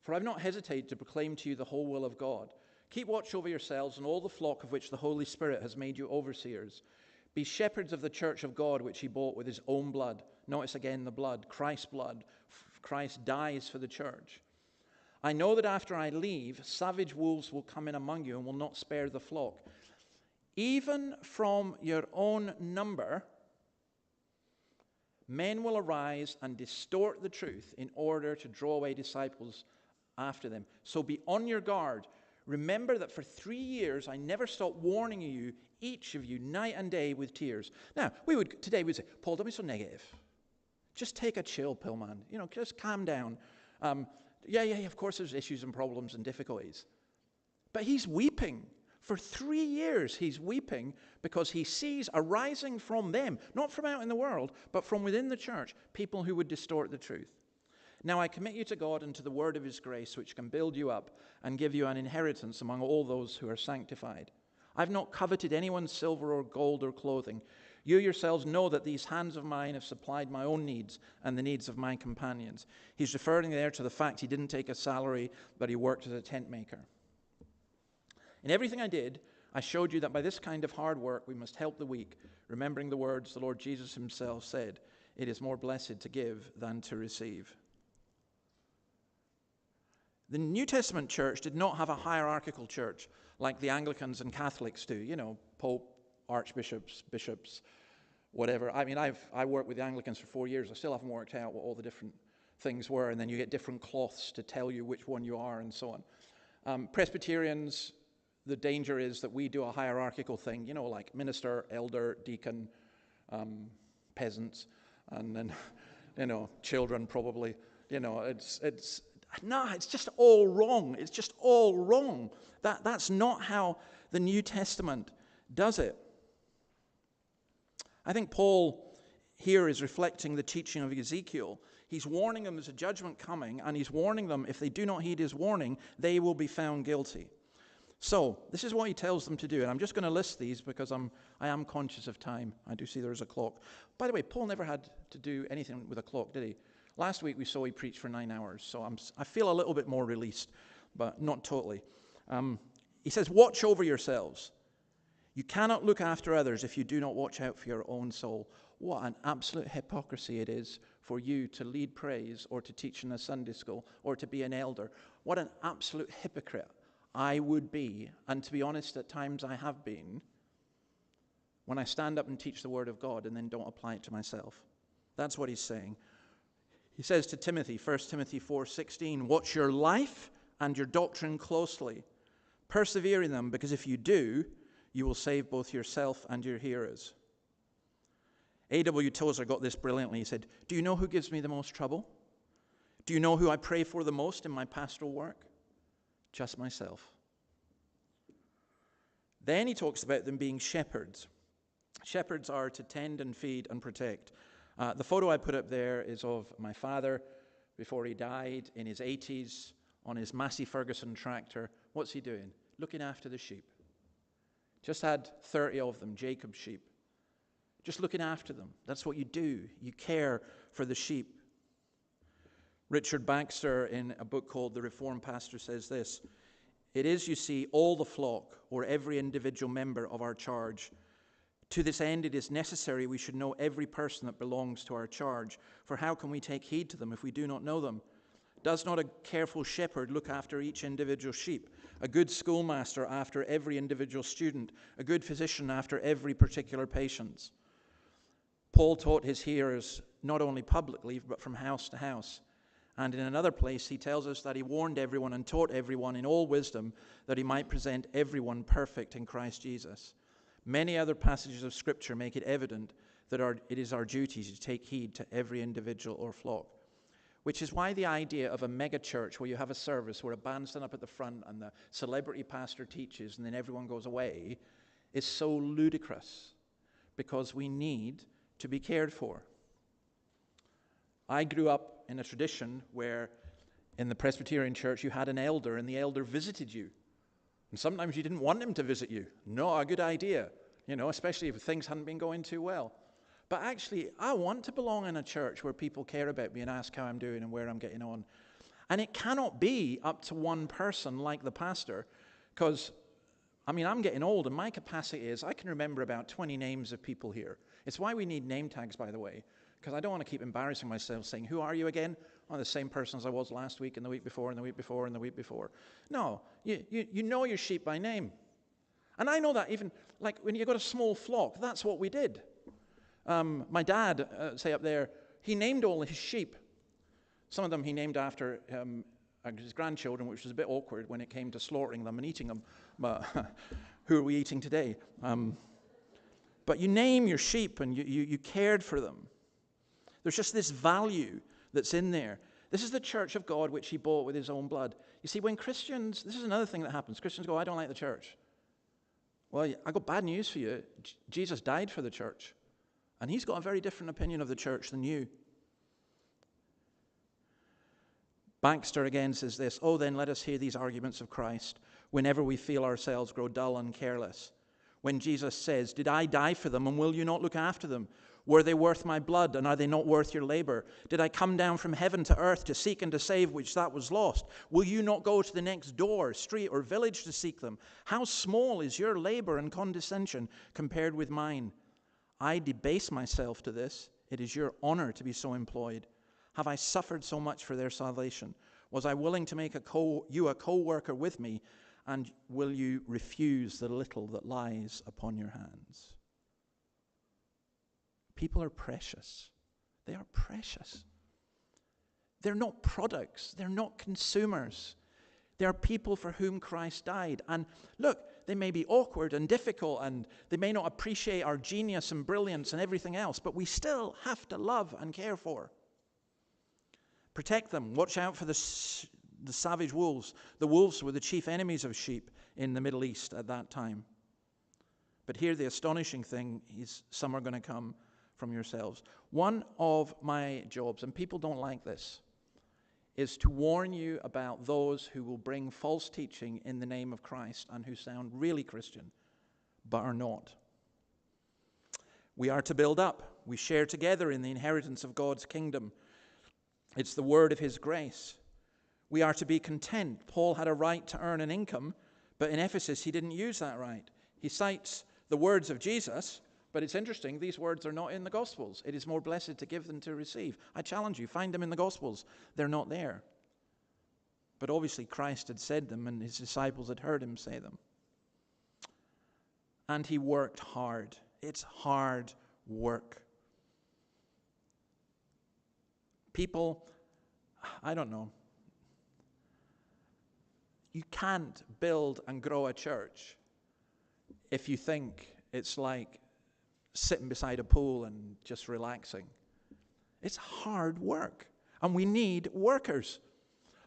For I've not hesitated to proclaim to you the whole will of God. Keep watch over yourselves and all the flock of which the Holy Spirit has made you overseers. Be shepherds of the church of God, which he bought with his own blood. Notice again the blood, Christ's blood. Christ dies for the church. I know that after I leave, savage wolves will come in among you and will not spare the flock. Even from your own number, men will arise and distort the truth in order to draw away disciples after them. So be on your guard. Remember that for 3 years I never stopped warning you, each of you, night and day with tears. Now, today we'd say, Paul, don't be so negative. Just take a chill pill, man. Just calm down. Yeah, of course there's issues and problems and difficulties. But he's weeping. For 3 years he's weeping because he sees arising from them, not from out in the world, but from within the church, people who would distort the truth. Now I commit you to God and to the word of his grace, which can build you up and give you an inheritance among all those who are sanctified. I've not coveted anyone's silver or gold or clothing. You yourselves know that these hands of mine have supplied my own needs and the needs of my companions. He's referring there to the fact he didn't take a salary, but he worked as a tent maker. In everything I did, I showed you that by this kind of hard work we must help the weak, remembering the words the Lord Jesus himself said, it is more blessed to give than to receive. The New Testament church did not have a hierarchical church like the Anglicans and Catholics do. Pope, archbishops, bishops, whatever. I mean, I worked with the Anglicans for 4 years. I still haven't worked out what all the different things were, and then you get different cloths to tell you which one you are and so on. Presbyterians, the danger is that we do a hierarchical thing, like minister, elder, deacon, peasants, and then, children probably. It's just all wrong. It's just all wrong. That's not how the New Testament does it. I think Paul here is reflecting the teaching of Ezekiel. He's warning them there's a judgment coming, and he's warning them if they do not heed his warning, they will be found guilty. So, this is what he tells them to do, and I'm just going to list these because I am conscious of time. I do see there's a clock. By the way, Paul never had to do anything with a clock, did he? Last week we saw he preached for 9 hours, so I feel a little bit more released, but not totally. He says, watch over yourselves. You cannot look after others if you do not watch out for your own soul. What an absolute hypocrisy it is for you to lead praise or to teach in a Sunday school or to be an elder. What an absolute hypocrite I would be, and to be honest, at times I have been, when I stand up and teach the word of God and then don't apply it to myself. That's what he's saying. He says to Timothy, 1 Timothy 4:16, watch your life and your doctrine closely. Persevere in them, because if you do, you will save both yourself and your hearers. A.W. Tozer got this brilliantly. He said, do you know who gives me the most trouble? Do you know who I pray for the most in my pastoral work? Just myself. Then he talks about them being shepherds. Shepherds are to tend and feed and protect. The photo I put up there is of my father before he died in his 80s on his Massey Ferguson tractor. What's he doing? Looking after the sheep. Just had 30 of them, Jacob's sheep. Just looking after them. That's what you do. You care for the sheep. Richard Baxter, in a book called The Reformed Pastor, says this: it is, you see, all the flock, or every individual member of our charge. To this end, it is necessary we should know every person that belongs to our charge. For how can we take heed to them if we do not know them? Does not a careful shepherd look after each individual sheep? A good schoolmaster after every individual student? A good physician after every particular patient? Paul taught his hearers not only publicly, but from house to house. And in another place, he tells us that he warned everyone and taught everyone in all wisdom that he might present everyone perfect in Christ Jesus. Many other passages of Scripture make it evident that it is our duty to take heed to every individual or flock. Which is why the idea of a mega church where you have a service where a band's done up at the front and the celebrity pastor teaches and then everyone goes away is so ludicrous, because we need to be cared for. I grew up in a tradition where in the Presbyterian church you had an elder and the elder visited you. And sometimes you didn't want him to visit you. Not a good idea. especially if things hadn't been going too well. But actually, I want to belong in a church where people care about me and ask how I'm doing and where I'm getting on. And it cannot be up to one person like the pastor, because, I'm getting old, and my capacity is I can remember about 20 names of people here. It's why we need name tags, by the way, because I don't want to keep embarrassing myself saying, who are you again? I'm the same person as I was last week and the week before and the week before and the week before. No, you know your sheep by name. And I know that even, like, when you got a small flock, that's what we did. My dad, say up there, he named all his sheep. Some of them he named after his grandchildren, which was a bit awkward when it came to slaughtering them and eating them. But who are we eating today? But you name your sheep and you cared for them. There's just this value that's in there. This is the church of God which he bought with his own blood. You see, when Christians, this is another thing that happens. Christians go, I don't like the church. Well, I got bad news for you. Jesus died for the church. And he's got a very different opinion of the church than you. Baxter again says this, then let us hear these arguments of Christ whenever we feel ourselves grow dull and careless. When Jesus says, did I die for them, and will you not look after them? Were they worth my blood, and are they not worth your labor? Did I come down from heaven to earth to seek and to save which that was lost? Will you not go to the next door, street, or village to seek them? How small is your labor and condescension compared with mine? I debase myself to this. It is your honor to be so employed. Have I suffered so much for their salvation? Was I willing to make you a co-worker with me? And will you refuse the little that lies upon your hands? People are precious. They are precious. They're not products. They're not consumers. They are people for whom Christ died. And look, they may be awkward and difficult, and they may not appreciate our genius and brilliance and everything else, but we still have to love and care for. Protect them. Watch out for the savage wolves. The wolves were the chief enemies of sheep in the Middle East at that time. But here the astonishing thing is some are going to come from yourselves. One of my jobs, and people don't like this, is to warn you about those who will bring false teaching in the name of Christ and who sound really Christian, but are not. We are to build up. We share together in the inheritance of God's kingdom. It's the word of his grace. We are to be content. Paul had a right to earn an income, but in Ephesus he didn't use that right. He cites the words of Jesus, but it's interesting, these words are not in the Gospels. It is more blessed to give than to receive. I challenge you, find them in the Gospels. They're not there. But obviously Christ had said them and his disciples had heard him say them. And he worked hard. It's hard work. People, I don't know. You can't build and grow a church if you think it's like sitting beside a pool and just relaxing. It's hard work, and we need workers.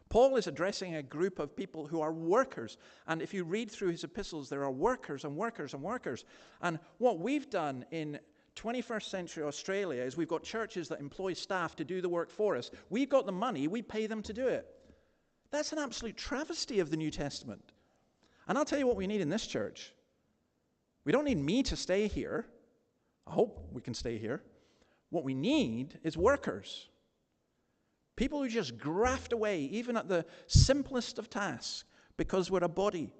Paul is addressing a group of people who are workers, and if you read through his epistles, there are workers and workers and workers. And what we've done in 21st century Australia is we've got churches that employ staff to do the work for us. We've got the money, we pay them to do it. That's an absolute travesty of the New Testament. And I'll tell you what we need in this church. We don't need me to stay here. I hope we can stay here. What we need is workers. People who just graft away, even at the simplest of tasks, because we're a body.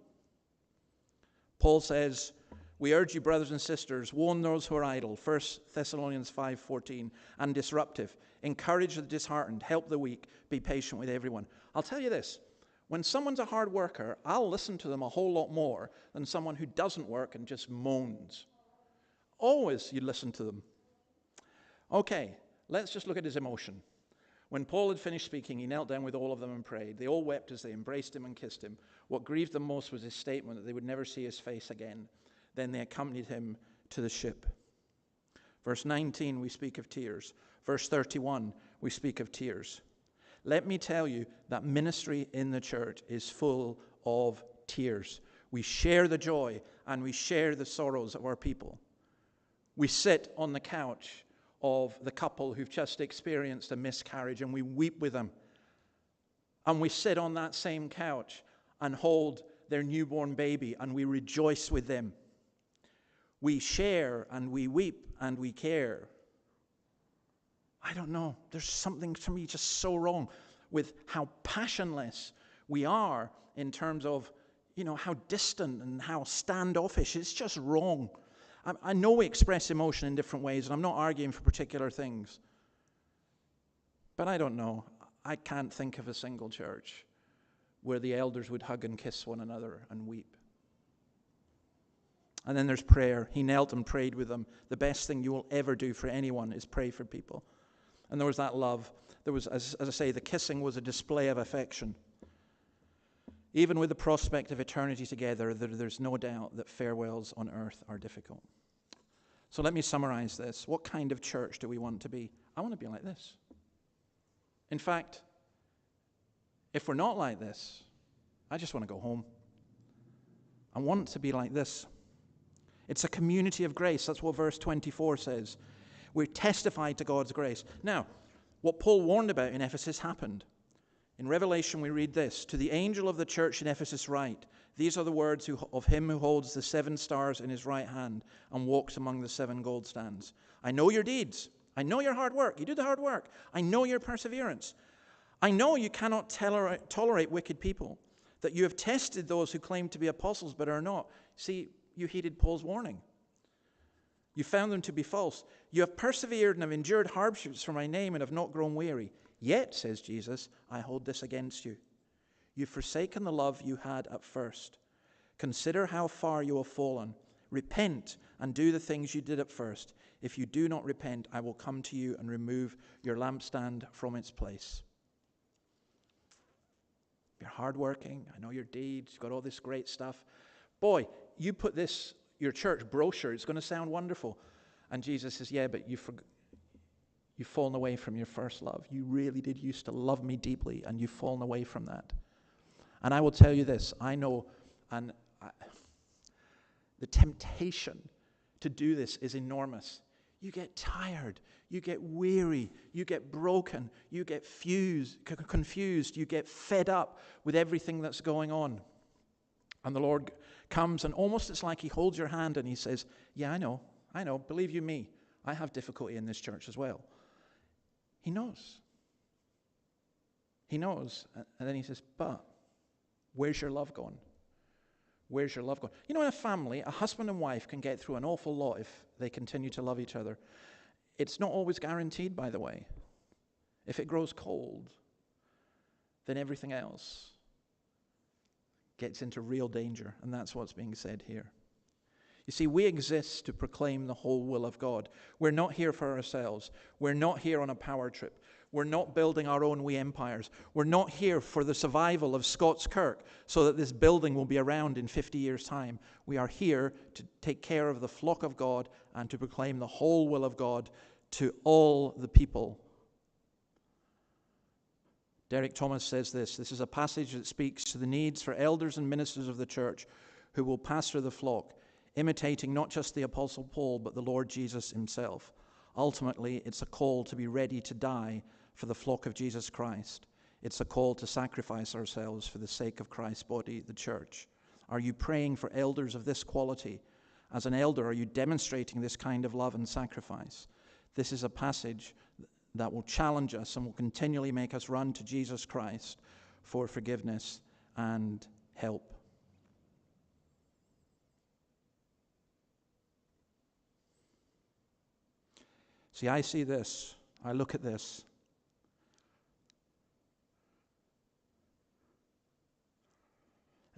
Paul says, we urge you, brothers and sisters, warn those who are idle, 1 Thessalonians 5:14, and disruptive. Encourage the disheartened, help the weak, be patient with everyone. I'll tell you this, when someone's a hard worker, I'll listen to them a whole lot more than someone who doesn't work and just moans. Always you listen to them. Okay, let's just look at his emotion. When Paul had finished speaking, he knelt down with all of them and prayed. They all wept as they embraced him and kissed him. What grieved them most was his statement that they would never see his face again. Then they accompanied him to the ship. Verse 19, we speak of tears. Verse 31, we speak of tears. Let me tell you that ministry in the church is full of tears. We share the joy and we share the sorrows of our people. We sit on the couch of the couple who've just experienced a miscarriage and we weep with them. And we sit on that same couch and hold their newborn baby and we rejoice with them. We share and we weep and we care. I don't know. There's something to me just so wrong with how passionless we are in terms of, how distant and how standoffish. It's just wrong. I know we express emotion in different ways, and I'm not arguing for particular things. But I don't know. I can't think of a single church where the elders would hug and kiss one another and weep. And then there's prayer. He knelt and prayed with them. The best thing you will ever do for anyone is pray for people. And there was that love. There was, as I say, the kissing was a display of affection. Even with the prospect of eternity together, there's no doubt that farewells on earth are difficult. So let me summarize this. What kind of church do we want to be? I want to be like this. In fact, if we're not like this, I just want to go home. I want to be like this. It's a community of grace. That's what verse 24 says. We testify to God's grace. Now, what Paul warned about in Ephesus happened. In Revelation we read this, "To the angel of the church in Ephesus write, these are the words of him who holds the 7 stars in his right hand and walks among the 7 gold stands. I know your deeds. I know your hard work. You do the hard work. I know your perseverance. I know you cannot tolerate wicked people, that you have tested those who claim to be apostles but are not." See, you heeded Paul's warning. You found them to be false. You have persevered and have endured hardships for my name and have not grown weary. Yet, says Jesus, I hold this against you. You've forsaken the love you had at first. Consider how far you have fallen. Repent and do the things you did at first. If you do not repent, I will come to you and remove your lampstand from its place. You're hardworking. I know your deeds. You've got all this great stuff. Boy, you put this, your church brochure, it's going to sound wonderful. And Jesus says, yeah, but you've fallen away from your first love. You really did used to love me deeply, and you've fallen away from that. And I will tell you this, I know, the temptation to do this is enormous. You get tired, you get weary, you get broken, you get confused, you get fed up with everything that's going on. And the Lord comes, and almost it's like he holds your hand and he says, yeah, I know, believe you me, I have difficulty in this church as well. He knows. He knows. And then he says, but where's your love gone? Where's your love gone? You know, in a family, a husband and wife can get through an awful lot if they continue to love each other. It's not always guaranteed, by the way. If it grows cold, then everything else gets into real danger. And that's what's being said here. You see, we exist to proclaim the whole will of God. We're not here for ourselves. We're not here on a power trip. We're not building our own wee empires. We're not here for the survival of Scots Kirk so that this building will be around in 50 years' time. We are here to take care of the flock of God and to proclaim the whole will of God to all the people. Derek Thomas says this is a passage that speaks to the needs for elders and ministers of the church who will pastor the flock, imitating not just the Apostle Paul, but the Lord Jesus himself. Ultimately, it's a call to be ready to die for the flock of Jesus Christ. It's a call to sacrifice ourselves for the sake of Christ's body, the church. Are you praying for elders of this quality? As an elder, are you demonstrating this kind of love and sacrifice? This is a passage that will challenge us and will continually make us run to Jesus Christ for forgiveness and help. See, I see this. I look at this.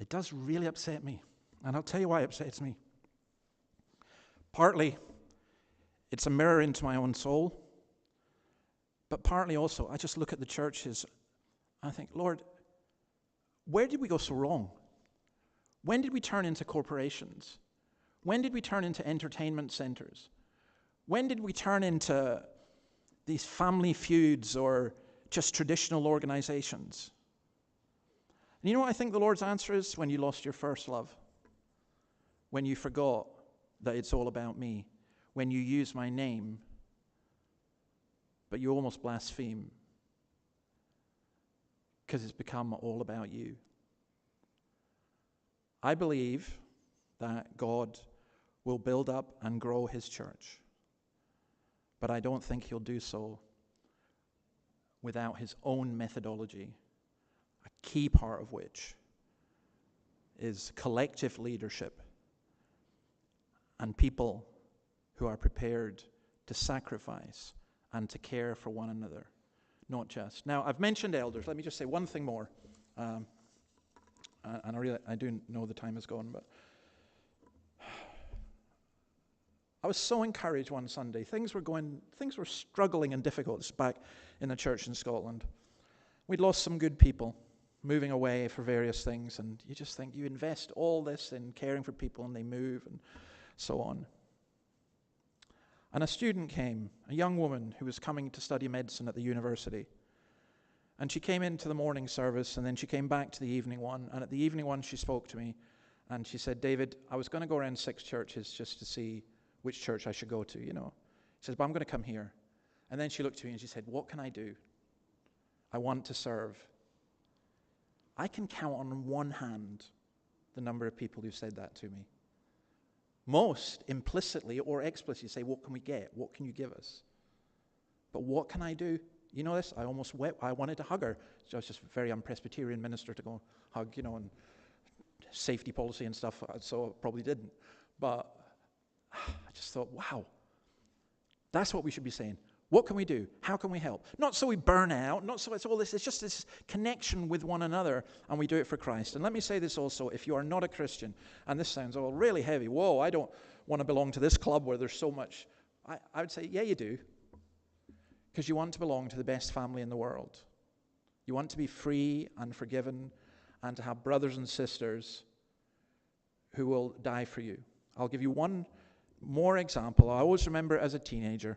It does really upset me. And I'll tell you why it upsets me. Partly, it's a mirror into my own soul. But partly also, I just look at the churches. I think, Lord, where did we go so wrong? When did we turn into corporations? When did we turn into entertainment centers? When did we turn into these family feuds or just traditional organizations? And you know what I think the Lord's answer is? When you lost your first love. When you forgot that it's all about me. When you use my name, but you almost blaspheme because it's become all about you. I believe that God will build up and grow his church. But I don't think he'll do so without his own methodology, a key part of which is collective leadership and people who are prepared to sacrifice and to care for one another, not just. Now, I've mentioned elders. Let me just say one thing more. And I do know the time is gone, but I was so encouraged one Sunday. Things were struggling and difficult back in the church in Scotland. We'd lost some good people, moving away for various things, and you just think you invest all this in caring for people and they move and so on. And a student came, a young woman who was coming to study medicine at the university. And she came into the morning service, and then she came back to the evening one, and at the evening one she spoke to me, and she said, David, I was going to go around 6 churches just to see which church I should go to, you know. She says, but I'm going to come here. And then she looked to me and she said, what can I do? I want to serve. I can count on one hand the number of people who've said that to me. Most implicitly or explicitly say, what can we get? What can you give us? But what can I do? You know this? I almost wept. I wanted to hug her. So I was just a very unpresbyterian minister to go hug, you know, and safety policy and stuff, so I probably didn't. But I just thought, wow, that's what we should be saying. What can we do? How can we help? Not so we burn out, not so it's all this, it's just this connection with one another, and we do it for Christ. And let me say this also, if you are not a Christian, and this sounds really heavy, whoa, I don't want to belong to this club where there's so much, I would say, yeah, you do. Because you want to belong to the best family in the world. You want to be free and forgiven and to have brothers and sisters who will die for you. I'll give you one more example. I always remember as a teenager,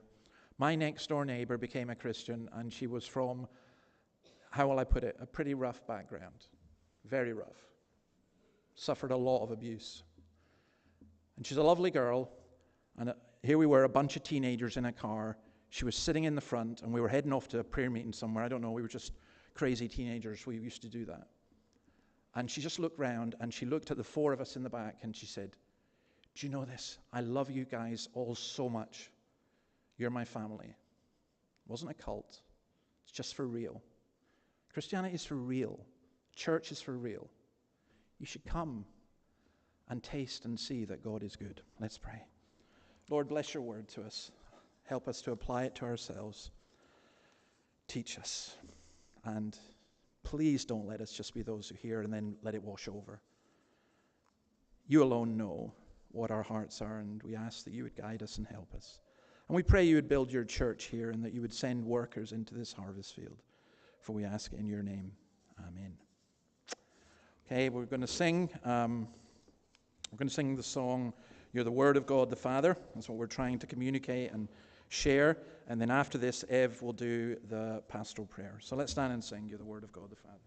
my next door neighbor became a Christian, and she was from, how will I put it, a pretty rough background. Very rough. Suffered a lot of abuse. And she's a lovely girl, and here we were, a bunch of teenagers in a car. She was sitting in the front, and we were heading off to a prayer meeting somewhere. I don't know, we were just crazy teenagers. We used to do that. And she just looked round, and she looked at the 4 of us in the back, and she said, do you know this? I love you guys all so much. You're my family. It wasn't a cult. It's just for real. Christianity is for real. Church is for real. You should come and taste and see that God is good. Let's pray. Lord, bless your word to us. Help us to apply it to ourselves. Teach us. And please don't let us just be those who hear and then let it wash over. You alone know what our hearts are, and we ask that you would guide us and help us. And we pray you would build your church here and that you would send workers into this harvest field. For we ask it in your name. Amen. Okay, we're going to sing. We're going to sing the song, You're the Word of God the Father. That's what we're trying to communicate and share. And then after this, Ev will do the pastoral prayer. So let's stand and sing, You're the Word of God the Father.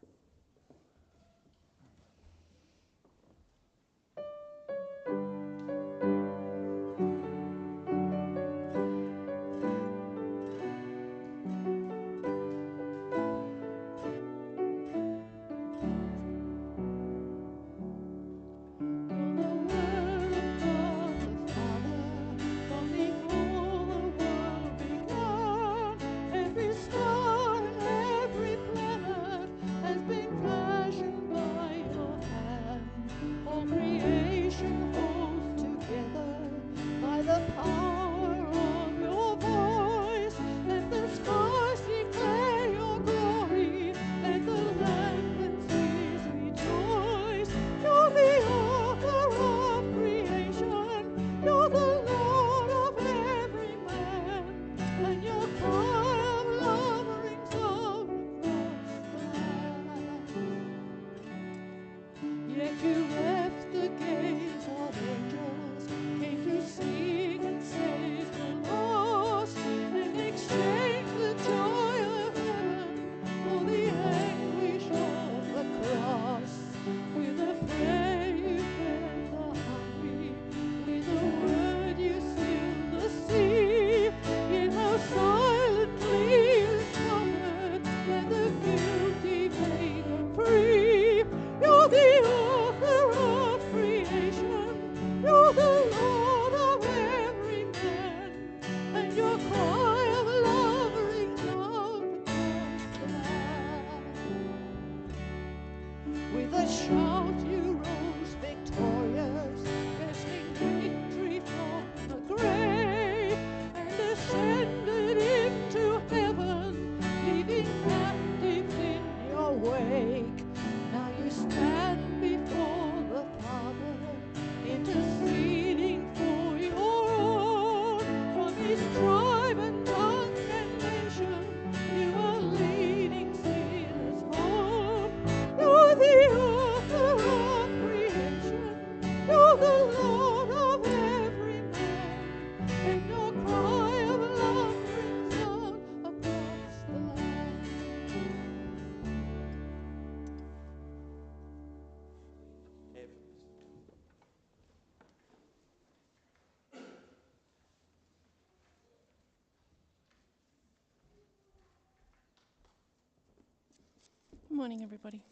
Every star and every planet has With a shout you rose victorious, wresting victory from the grave, and ascended into heaven, leaving captives in your wake. Now you stand before the Father, interceding for your own. From his tribe and tongue and nation, you are leading sinners home. You're the author of creation, you're the Lord of every man, and your cry of love rings out across the land. Good morning, everybody.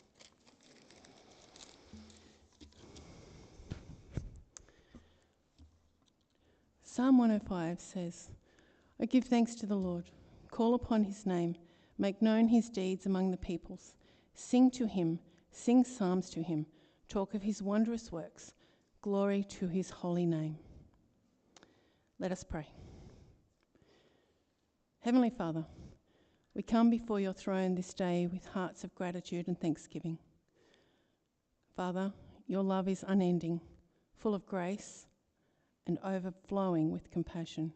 Psalm 105 says, I give thanks to the Lord, call upon his name, make known his deeds among the peoples, sing to him, sing psalms to him, talk of his wondrous works, glory to his holy name. Let us pray. Heavenly Father, we come before your throne this day with hearts of gratitude and thanksgiving. Father, your love is unending, full of grace and overflowing with compassion.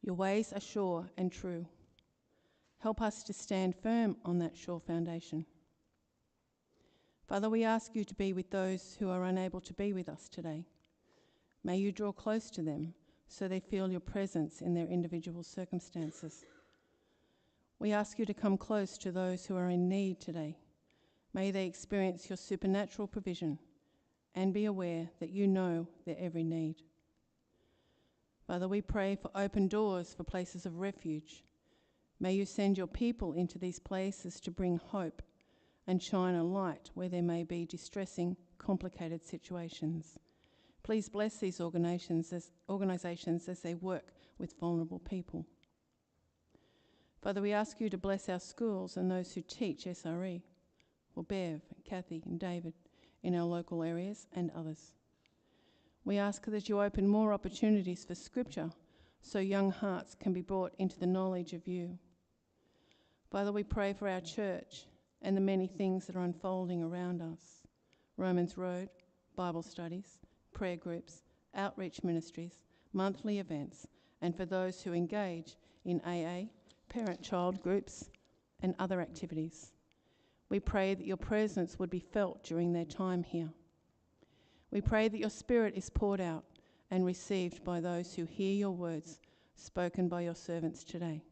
Your ways are sure and true. Help us to stand firm on that sure foundation. Father, we ask you to be with those who are unable to be with us today. May you draw close to them so they feel your presence in their individual circumstances. We ask you to come close to those who are in need today. May they experience your supernatural provision and be aware that you know their every need. Father, we pray for open doors for places of refuge. May you send your people into these places to bring hope and shine a light where there may be distressing, complicated situations. Please bless these organisations as they work with vulnerable people. Father, we ask you to bless our schools and those who teach SRE, or Bev, Kathy and David in our local areas and others. We ask that you open more opportunities for Scripture so young hearts can be brought into the knowledge of you. Father, we pray for our church and the many things that are unfolding around us. Romans Road, Bible studies, prayer groups, outreach ministries, monthly events, and for those who engage in AA, parent-child groups, and other activities. We pray that your presence would be felt during their time here. We pray that your Spirit is poured out and received by those who hear your words spoken by your servants today.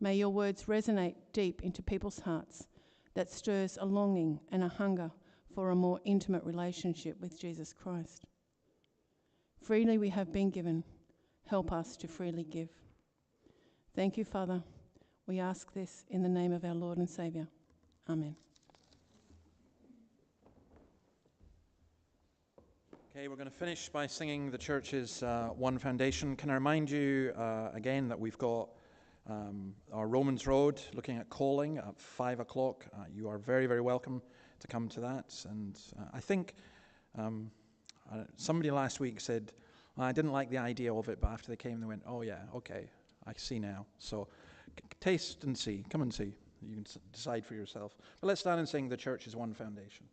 May your words resonate deep into people's hearts that stirs a longing and a hunger for a more intimate relationship with Jesus Christ. Freely we have been given. Help us to freely give. Thank you, Father. We ask this in the name of our Lord and Saviour. Amen. Okay, we're going to finish by singing the church's One Foundation. Can I remind you again that we've got our Romans Road looking at calling at 5 o'clock. You are very, very welcome to come to that. And I think somebody last week said, well, I didn't like the idea of it, but after they came, they went, oh yeah, okay, I see now. So taste and see. Come and see. You can decide for yourself. But let's stand and sing The Church is One Foundation.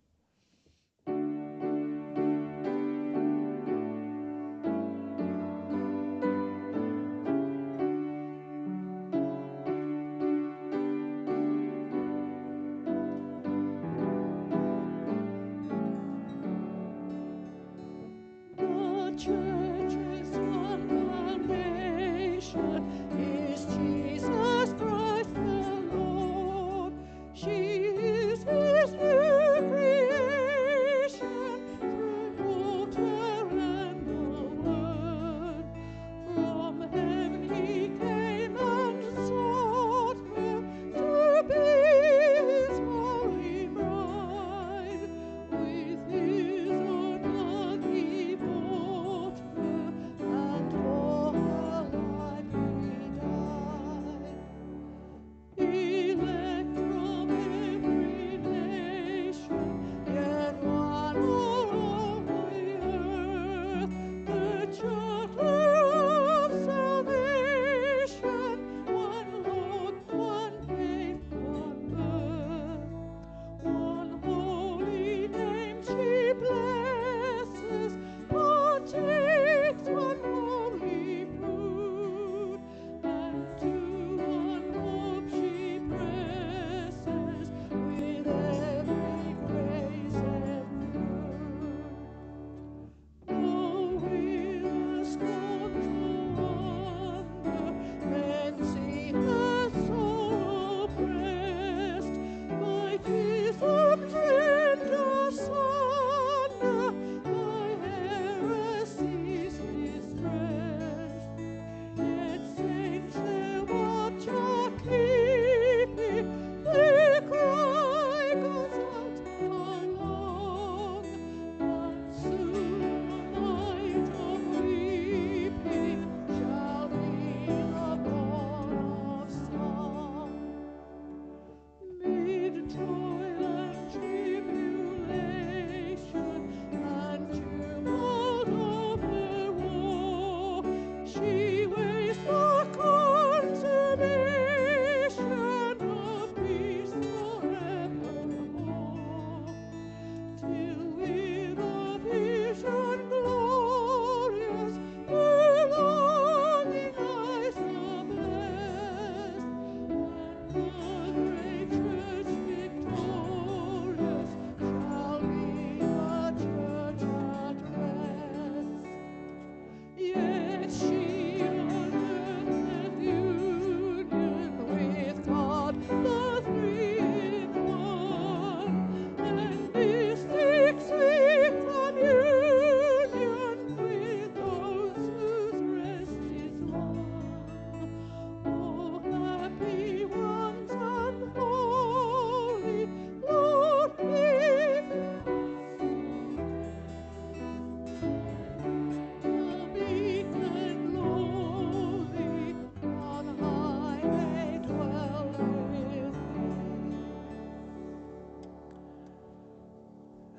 The church is one foundation, is Jesus Christ the Lord. She is his new creation.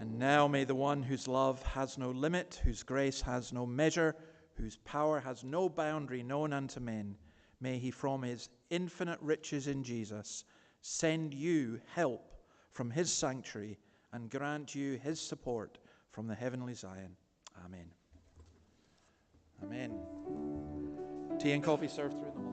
And now may the one whose love has no limit, whose grace has no measure, whose power has no boundary known unto men, may he from his infinite riches in Jesus send you help from his sanctuary and grant you his support from the heavenly Zion. Amen. Amen. Tea and coffee served through them.